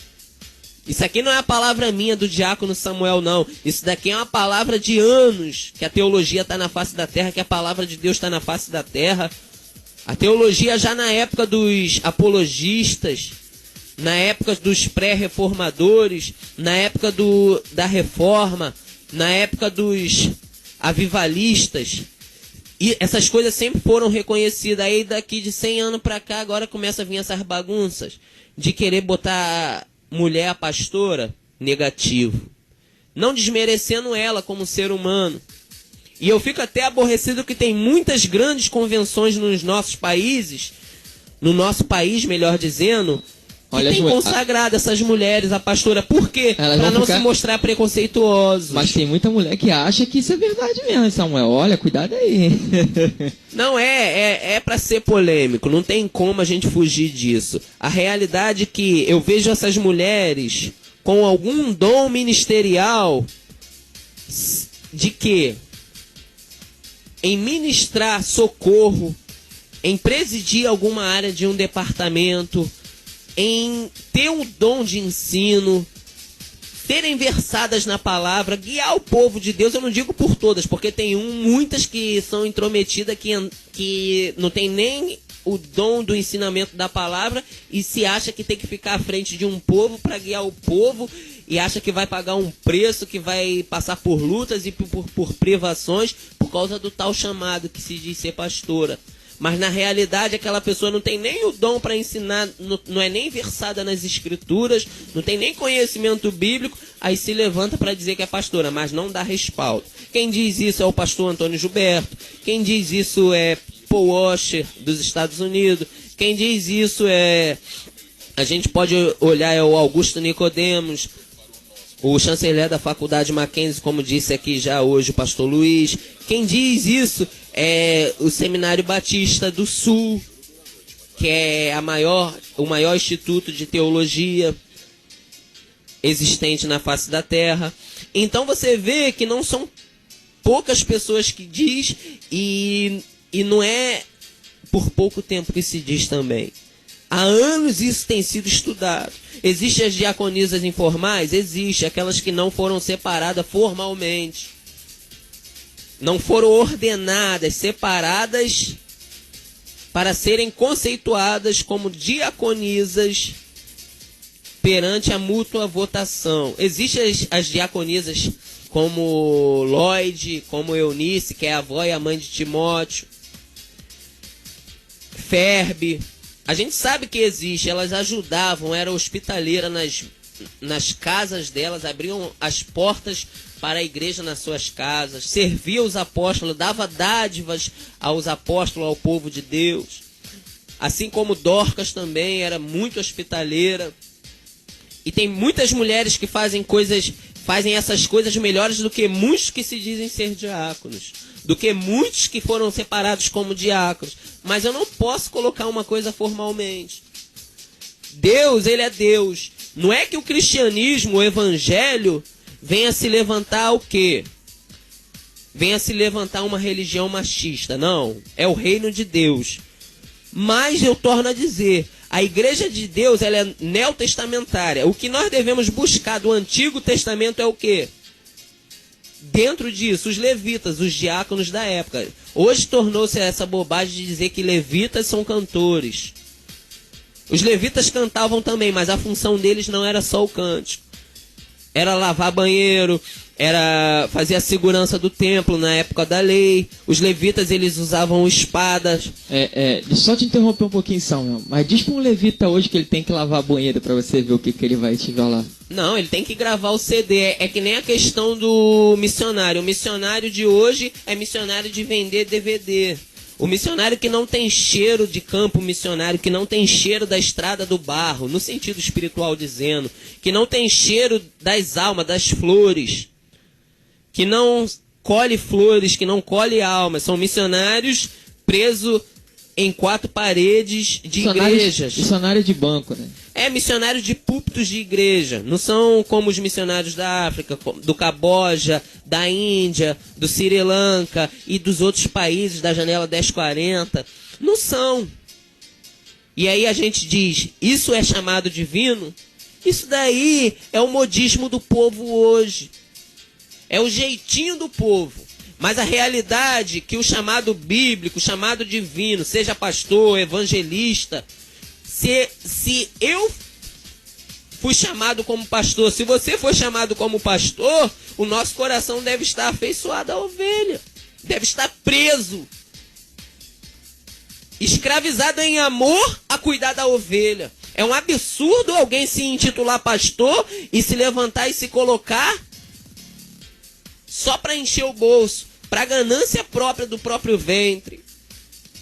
Isso aqui não é a palavra minha do diácono Samuel, não. Isso daqui é uma palavra de anos que a teologia está na face da terra, que a palavra de Deus está na face da terra. A teologia já na época dos apologistas, na época dos pré-reformadores, na época da reforma, na época dos avivalistas. E essas coisas sempre foram reconhecidas. Aí daqui de 100 anos para cá, agora começa a vir essas bagunças de querer botar mulher a pastora, negativo. Não desmerecendo ela como ser humano. E eu fico até aborrecido que tem muitas grandes convenções nos nossos países, no nosso país, melhor dizendo, que tem consagrado essas mulheres a pastora. Por quê? Para não se mostrar preconceituosos. Mas tem muita mulher que acha que isso é verdade mesmo, Samuel. Olha, cuidado aí. Não, é para ser polêmico. Não tem como a gente fugir disso. A realidade é que eu vejo essas mulheres com algum dom ministerial de quê? Em ministrar socorro, em presidir alguma área de um departamento, em ter um dom de ensino, serem versadas na palavra, guiar o povo de Deus. Eu não digo por todas, porque tem muitas que são intrometidas, que não tem nem o dom do ensinamento da palavra e se acha que tem que ficar à frente de um povo para guiar o povo e acha que vai pagar um preço, que vai passar por lutas e por privações por causa do tal chamado que se diz ser pastora. Mas na realidade aquela pessoa não tem nem o dom para ensinar, não é nem versada nas escrituras, não tem nem conhecimento bíblico, aí se levanta para dizer que é pastora, mas não dá respaldo. Quem diz isso é o pastor Antônio Gilberto, quem diz isso é Paul Washer dos Estados Unidos, quem diz isso é... A gente pode olhar, é o Augusto Nicodemos, o chanceler da faculdade Mackenzie, como disse aqui já hoje o pastor Luiz. Quem diz isso é o Seminário Batista do Sul, que é o maior instituto de teologia existente na face da terra. Então você vê que não são poucas pessoas que diz, e não é por pouco tempo que se diz também. Há anos isso tem sido estudado. Existem as diaconisas informais? Existe. Aquelas que não foram separadas formalmente. Não foram ordenadas, separadas para serem conceituadas como diaconisas perante a mútua votação. Existem as diaconisas como Lloyd, como Eunice, que é a avó e a mãe de Timóteo. Ferbe. A gente sabe que existe, elas ajudavam, eram hospitaleiras nas casas delas, abriam as portas para a igreja nas suas casas, servia os apóstolos, dava dádivas aos apóstolos, ao povo de Deus. Assim como Dorcas também era muito hospitaleira. E tem muitas mulheres que fazem coisas fazem essas coisas melhores do que muitos que se dizem ser diáconos, do que muitos que foram separados como diáconos. Mas eu não posso colocar uma coisa formalmente. Deus, ele é Deus. Não é que o cristianismo, o evangelho, venha se levantar o quê? Venha se levantar uma religião machista. Não, é o reino de Deus. Mas eu torno a dizer, a igreja de Deus, ela é neotestamentária. O que nós devemos buscar do Antigo Testamento é o quê? Dentro disso, os levitas, os diáconos da época. Hoje tornou-se essa bobagem de dizer que levitas são cantores. Os levitas cantavam também, mas a função deles não era só o cântico. Era lavar banheiro, era fazer a segurança do templo na época da lei. Os levitas, eles usavam espadas. Só te interromper um pouquinho, Samuel. Mas diz para um levita hoje que ele tem que lavar banheiro para você ver o que ele vai te falar. Não, ele tem que gravar o CD. É que nem a questão do missionário. O missionário de hoje é missionário de vender DVD. O missionário que não tem cheiro de campo missionário, que não tem cheiro da estrada do barro, no sentido espiritual dizendo, que não tem cheiro das almas, das flores, que não colhe flores, que não colhe almas, são missionários presos em 4 paredes de igrejas. Missionário de banco, né? É, missionários de púlpitos de igreja. Não são como os missionários da África, do Camboja, da Índia, do Sri Lanka e dos outros países da janela 1040. Não são. E aí a gente diz, isso é chamado divino? Isso daí é o modismo do povo hoje. É o jeitinho do povo. Mas a realidade que o chamado bíblico, o chamado divino, seja pastor, evangelista, se eu fui chamado como pastor, se você foi chamado como pastor, o nosso coração deve estar afeiçoado à ovelha, deve estar preso, escravizado em amor a cuidar da ovelha. É um absurdo alguém se intitular pastor e se levantar e se colocar só para encher o bolso, para a ganância própria do próprio ventre.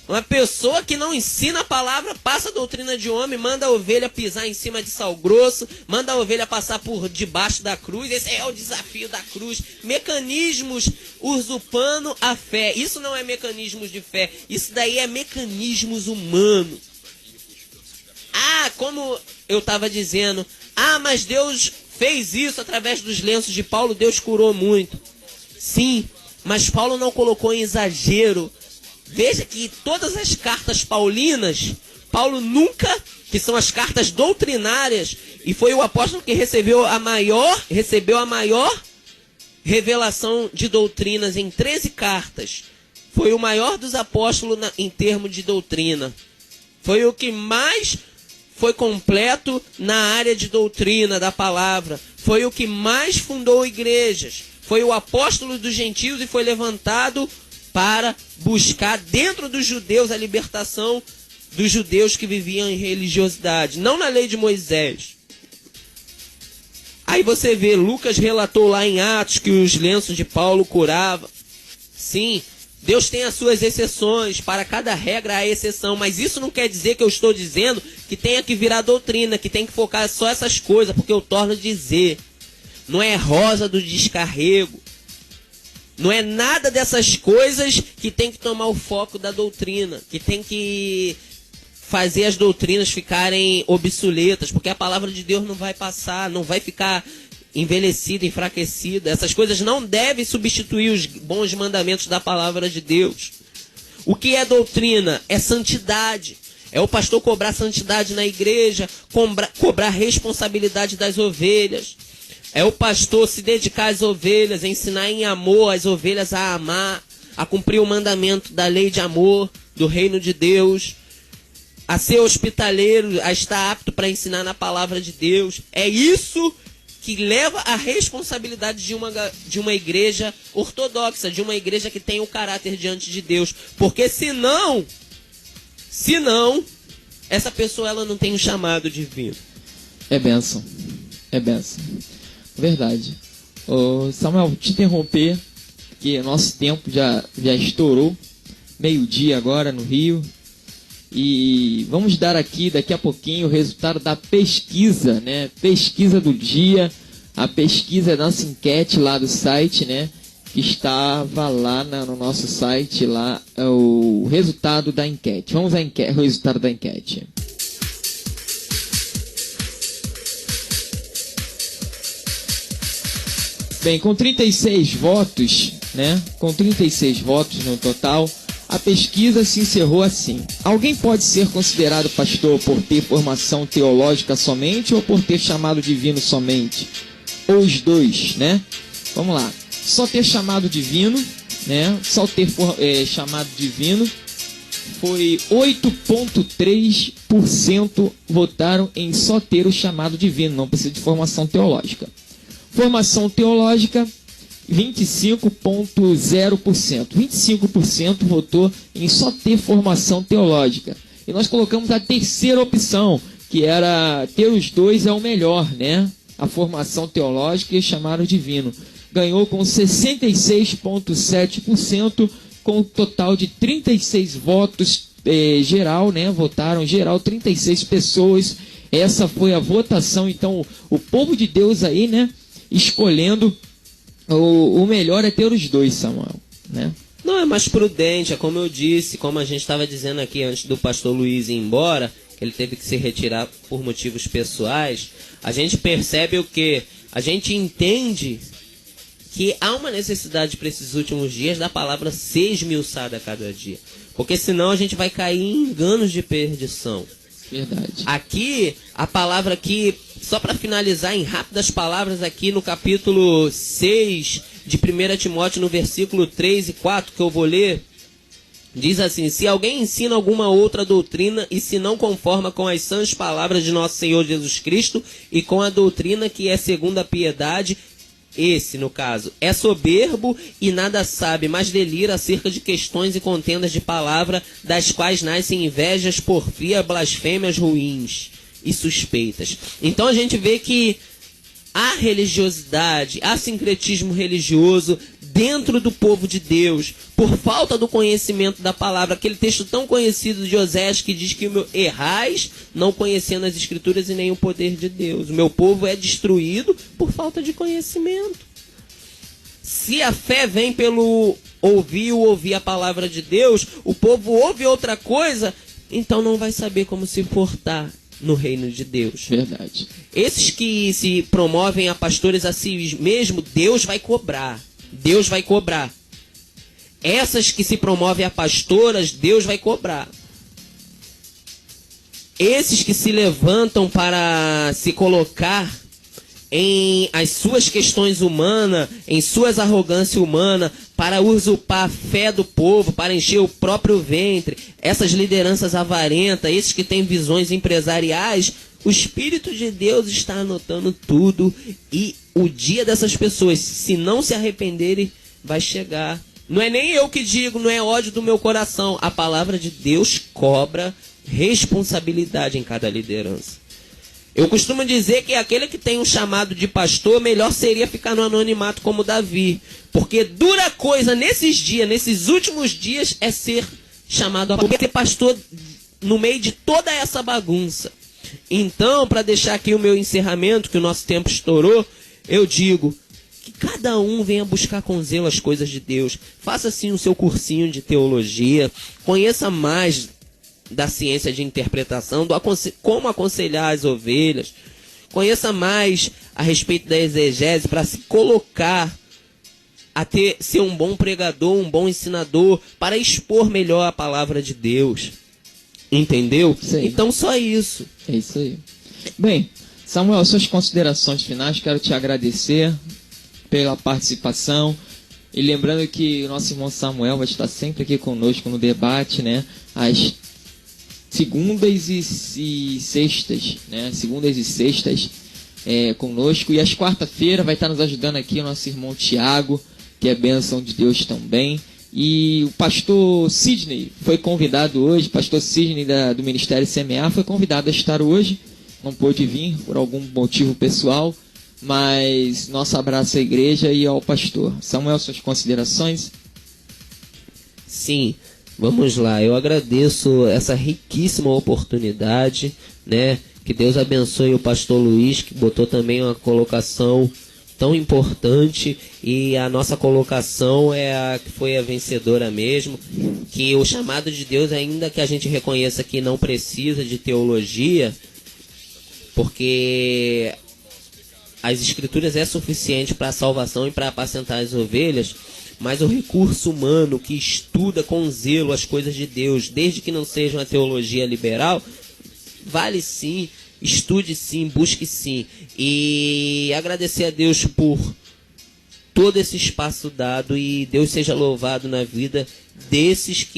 Uma pessoa que não ensina a palavra, passa a doutrina de homem, manda a ovelha pisar em cima de sal grosso, manda a ovelha passar por debaixo da cruz. Esse é o desafio da cruz. Mecanismos usurpando a fé. Isso não é mecanismos de fé, isso daí é mecanismos humanos. Como eu estava dizendo, mas Deus fez isso através dos lenços de Paulo, Deus curou muito. Sim, mas Paulo não colocou em exagero. Veja que todas as cartas paulinas, Paulo nunca, que são as cartas doutrinárias, e foi o apóstolo que recebeu a maior revelação de doutrinas em 13 cartas. Foi o maior dos apóstolos em termos de doutrina. Foi o que mais foi completo na área de doutrina da palavra. Foi o que mais fundou igrejas. Foi o apóstolo dos gentios e foi levantado para buscar dentro dos judeus a libertação dos judeus que viviam em religiosidade, não na lei de Moisés. Aí você vê, Lucas relatou lá em Atos que os lenços de Paulo curavam. Sim, Deus tem as suas exceções, para cada regra há exceção, mas isso não quer dizer que eu estou dizendo que tenha que virar doutrina, que tem que focar só essas coisas, porque eu torno a dizer, não é rosa do descarrego, não é nada dessas coisas que tem que tomar o foco da doutrina, que tem que fazer as doutrinas ficarem obsoletas, porque a palavra de Deus não vai passar, não vai ficar envelhecida, enfraquecida. Essas coisas não devem substituir os bons mandamentos da palavra de Deus. O que é doutrina? É santidade. É o pastor cobrar santidade na igreja, cobrar responsabilidade das ovelhas. É o pastor se dedicar às ovelhas, ensinar em amor as ovelhas a amar, a cumprir o mandamento da lei de amor, do reino de Deus, a ser hospitaleiro, a estar apto para ensinar na palavra de Deus. É isso que leva à responsabilidade de uma igreja ortodoxa, de uma igreja que tem o caráter diante de Deus. Porque senão, essa pessoa ela não tem um chamado divino. É bênção. Verdade. Samuel, te interromper, porque nosso tempo já estourou. Meio-dia agora no Rio. E vamos dar aqui, daqui a pouquinho, o resultado da pesquisa, né? Pesquisa do dia. a pesquisa, a nossa enquete lá do site, né? Que estava lá no nosso site, lá o resultado da enquete. Vamos ao resultado da enquete. Bem, com 36 votos, né? Com 36 votos no total, a pesquisa se encerrou assim. Alguém pode ser considerado pastor por ter formação teológica somente ou por ter chamado divino somente? Ou os dois, né? Vamos lá. Só ter chamado divino, né? Só ter chamado divino foi 8,3% votaram em só ter o chamado divino, não precisa de formação teológica. Formação teológica, 25,0%. 25% votou em só ter formação teológica. E nós colocamos a terceira opção, que era ter os dois é o melhor, né? A formação teológica e chamado divino. Ganhou com 66,7%, com um total de 36 votos geral, né? Votaram geral 36 pessoas. Essa foi a votação. Então, o povo de Deus aí, né? Escolhendo o melhor é ter os dois, Samuel, né? Não, é mais prudente, é como eu disse, como a gente estava dizendo aqui antes do pastor Luiz ir embora, ele teve que se retirar por motivos pessoais. A gente percebe o quê? A gente entende que há uma necessidade para esses últimos dias da palavra ser esmiuçada a cada dia. Porque senão a gente vai cair em enganos de perdição. Verdade. Aqui, a palavra aqui, só para finalizar em rápidas palavras aqui no capítulo 6 de 1 Timóteo, no versículo 3 e 4, que eu vou ler, diz assim: se alguém ensina alguma outra doutrina e se não conforma com as sãs palavras de nosso Senhor Jesus Cristo e com a doutrina que é segundo a piedade, esse, no caso, é soberbo e nada sabe, mas delira acerca de questões e contendas de palavra, das quais nascem invejas, porfia, blasfêmias ruins e suspeitas. Então a gente vê que há religiosidade, há sincretismo religioso dentro do povo de Deus, por falta do conhecimento da palavra. Aquele texto tão conhecido de Osés que diz que o meu errais não conhecendo as escrituras e nem o poder de Deus. O meu povo é destruído por falta de conhecimento. Se a fé vem pelo ouvir a palavra de Deus, o povo ouve outra coisa, então não vai saber como se portar no reino de Deus. Verdade. Esses que se promovem a pastores a si mesmo, Deus vai cobrar. Deus vai cobrar. Essas que se promovem a pastoras, Deus vai cobrar. Esses que se levantam para se colocar em as suas questões humanas, em suas arrogâncias humanas, para usurpar a fé do povo, para encher o próprio ventre, essas lideranças avarentas, esses que têm visões empresariais, o Espírito de Deus está anotando tudo e o dia dessas pessoas, se não se arrependerem, vai chegar. Não é nem eu que digo, não é ódio do meu coração. A palavra de Deus cobra responsabilidade em cada liderança. Eu costumo dizer que aquele que tem um chamado de pastor, melhor seria ficar no anonimato como Davi. Porque dura coisa nesses dias, nesses últimos dias, é ser chamado a ser pastor no meio de toda essa bagunça. Então, para deixar aqui o meu encerramento, que o nosso tempo estourou, eu digo que cada um venha buscar com zelo as coisas de Deus. Faça assim o seu cursinho de teologia, conheça mais da ciência de interpretação, como aconselhar as ovelhas, conheça mais a respeito da exegese para se colocar a ser um bom pregador, um bom ensinador, para expor melhor a palavra de Deus. Entendeu? Sim. Então só isso. É isso aí. Bem, Samuel, suas considerações finais, quero te agradecer pela participação. E lembrando que o nosso irmão Samuel vai estar sempre aqui conosco no debate, né? Às segundas e sextas, né? Segundas e sextas conosco. E às quarta-feira vai estar nos ajudando aqui o nosso irmão Tiago, que é bênção de Deus também. E o pastor Sidney foi convidado hoje, pastor Sidney do Ministério CMA foi convidado a estar hoje, não pôde vir por algum motivo pessoal, mas nosso abraço à igreja e ao pastor. Samuel, suas considerações? Sim, vamos lá, eu agradeço essa riquíssima oportunidade, né? Que Deus abençoe o pastor Luiz, que botou também uma colocação tão importante, e a nossa colocação é a que foi a vencedora mesmo, que o chamado de Deus, ainda que a gente reconheça que não precisa de teologia, porque as escrituras é suficiente para a salvação e para apacentar as ovelhas, mas o recurso humano que estuda com zelo as coisas de Deus, desde que não seja uma teologia liberal, vale sim, estude sim, busque sim. E agradecer a Deus por todo esse espaço dado, e Deus seja louvado na vida desses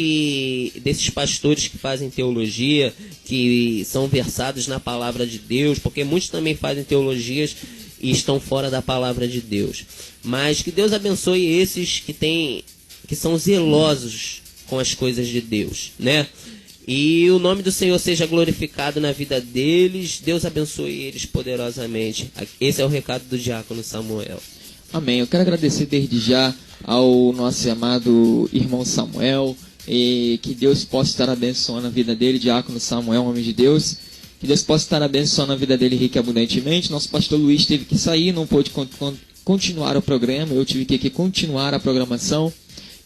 pastores que fazem teologia, que são versados na palavra de Deus, porque muitos também fazem teologias e estão fora da palavra de Deus. Mas que Deus abençoe esses que são zelosos com as coisas de Deus, né? E o nome do Senhor seja glorificado na vida deles. Deus abençoe eles poderosamente. Esse é o recado do diácono Samuel. Amém. Eu quero agradecer desde já ao nosso amado irmão Samuel, e que Deus possa estar abençoando a vida dele, diácono Samuel, homem de Deus. Que Deus possa estar abençoando a vida dele rica e abundantemente. Nosso pastor Luiz teve que sair, não pôde continuar o programa. Eu tive que continuar a programação.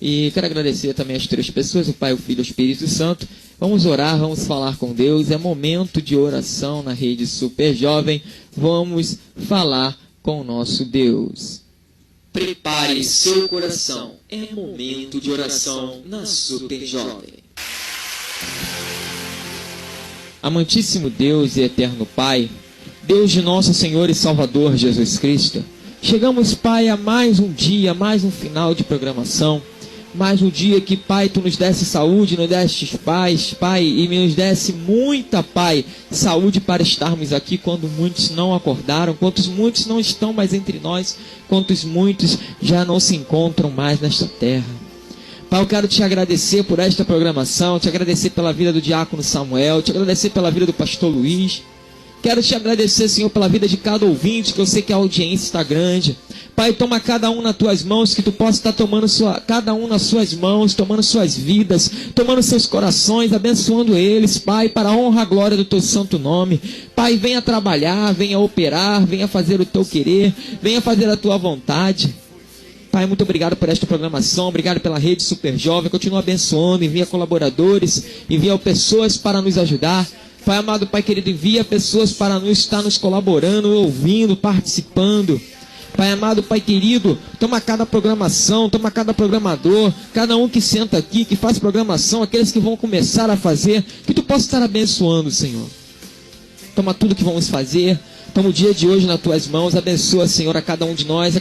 E quero agradecer também as três pessoas, o Pai, o Filho e o Espírito Santo. Vamos orar, vamos falar com Deus. É momento de oração na Rede Super Jovem. Vamos falar com o nosso Deus. Prepare seu coração. É momento de oração na Super Jovem. Amantíssimo Deus e eterno Pai, Deus de nosso Senhor e Salvador Jesus Cristo, chegamos, Pai, a mais um dia, mais um final de programação, mais um dia que, Pai, Tu nos desse saúde, nos deste paz, Pai, e nos desse muita, Pai, saúde para estarmos aqui quando muitos não acordaram, quantos muitos não estão mais entre nós, quantos muitos já não se encontram mais nesta terra. Pai, eu quero te agradecer por esta programação, te agradecer pela vida do diácono Samuel, te agradecer pela vida do pastor Luiz. Quero te agradecer, Senhor, pela vida de cada ouvinte, que eu sei que a audiência está grande. Pai, toma cada um nas tuas mãos, que tu possa estar tomando cada um nas suas mãos, tomando suas vidas, tomando seus corações, abençoando eles, Pai, para a honra e a glória do teu santo nome. Pai, venha trabalhar, venha operar, venha fazer o teu querer, venha fazer a tua vontade. Pai, muito obrigado por esta programação, obrigado pela Rede Super Jovem, continua abençoando, envia colaboradores, envia pessoas para nos ajudar. Pai amado, Pai querido, envia pessoas para estar nos colaborando, ouvindo, participando. Pai amado, Pai querido, toma cada programação, toma cada programador, cada um que senta aqui, que faz programação, aqueles que vão começar a fazer, que Tu possa estar abençoando, Senhor. Toma tudo que vamos fazer. Toma o dia de hoje nas tuas mãos, abençoa, Senhor, a cada um de nós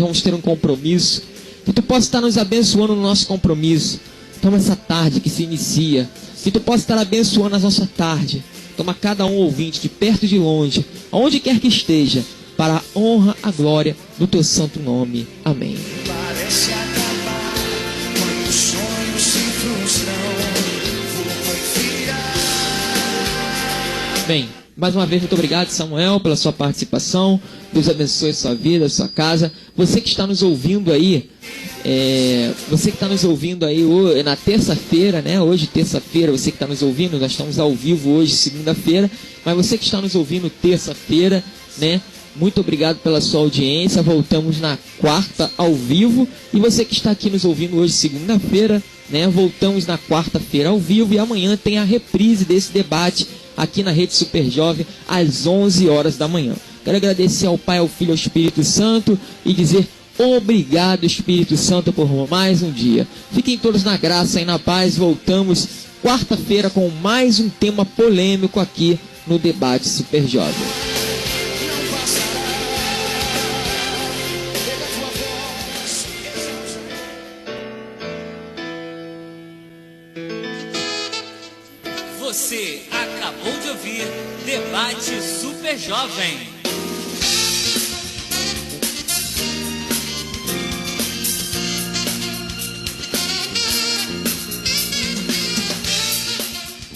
vamos ter um compromisso, que Tu possa estar nos abençoando no nosso compromisso. Toma essa tarde que se inicia, que Tu possa estar abençoando a nossa tarde. Toma cada um ouvinte, de perto e de longe, aonde quer que esteja, para a honra, a glória do Teu santo nome. Amém. Parece acabar quando os sonhos se frustram. Vou confiar. Bem, mais uma vez, muito obrigado, Samuel, pela sua participação. Deus abençoe a sua vida, a sua casa. Você que está nos ouvindo aí, na terça-feira, né? Hoje, terça-feira, você que está nos ouvindo, nós estamos ao vivo hoje, segunda-feira. Mas você que está nos ouvindo terça-feira, né? Muito obrigado pela sua audiência. Voltamos na quarta ao vivo. E você que está aqui nos ouvindo hoje, segunda-feira, né? Voltamos na quarta-feira ao vivo. E amanhã tem a reprise desse debate aqui na Rede Super Jovem, às 11 horas da manhã. Quero agradecer ao Pai, ao Filho e ao Espírito Santo e dizer obrigado, Espírito Santo, por mais um dia. Fiquem todos na graça e na paz. Voltamos quarta-feira com mais um tema polêmico aqui no Debate Super Jovem. Você acabou de ouvir Debate Super Jovem.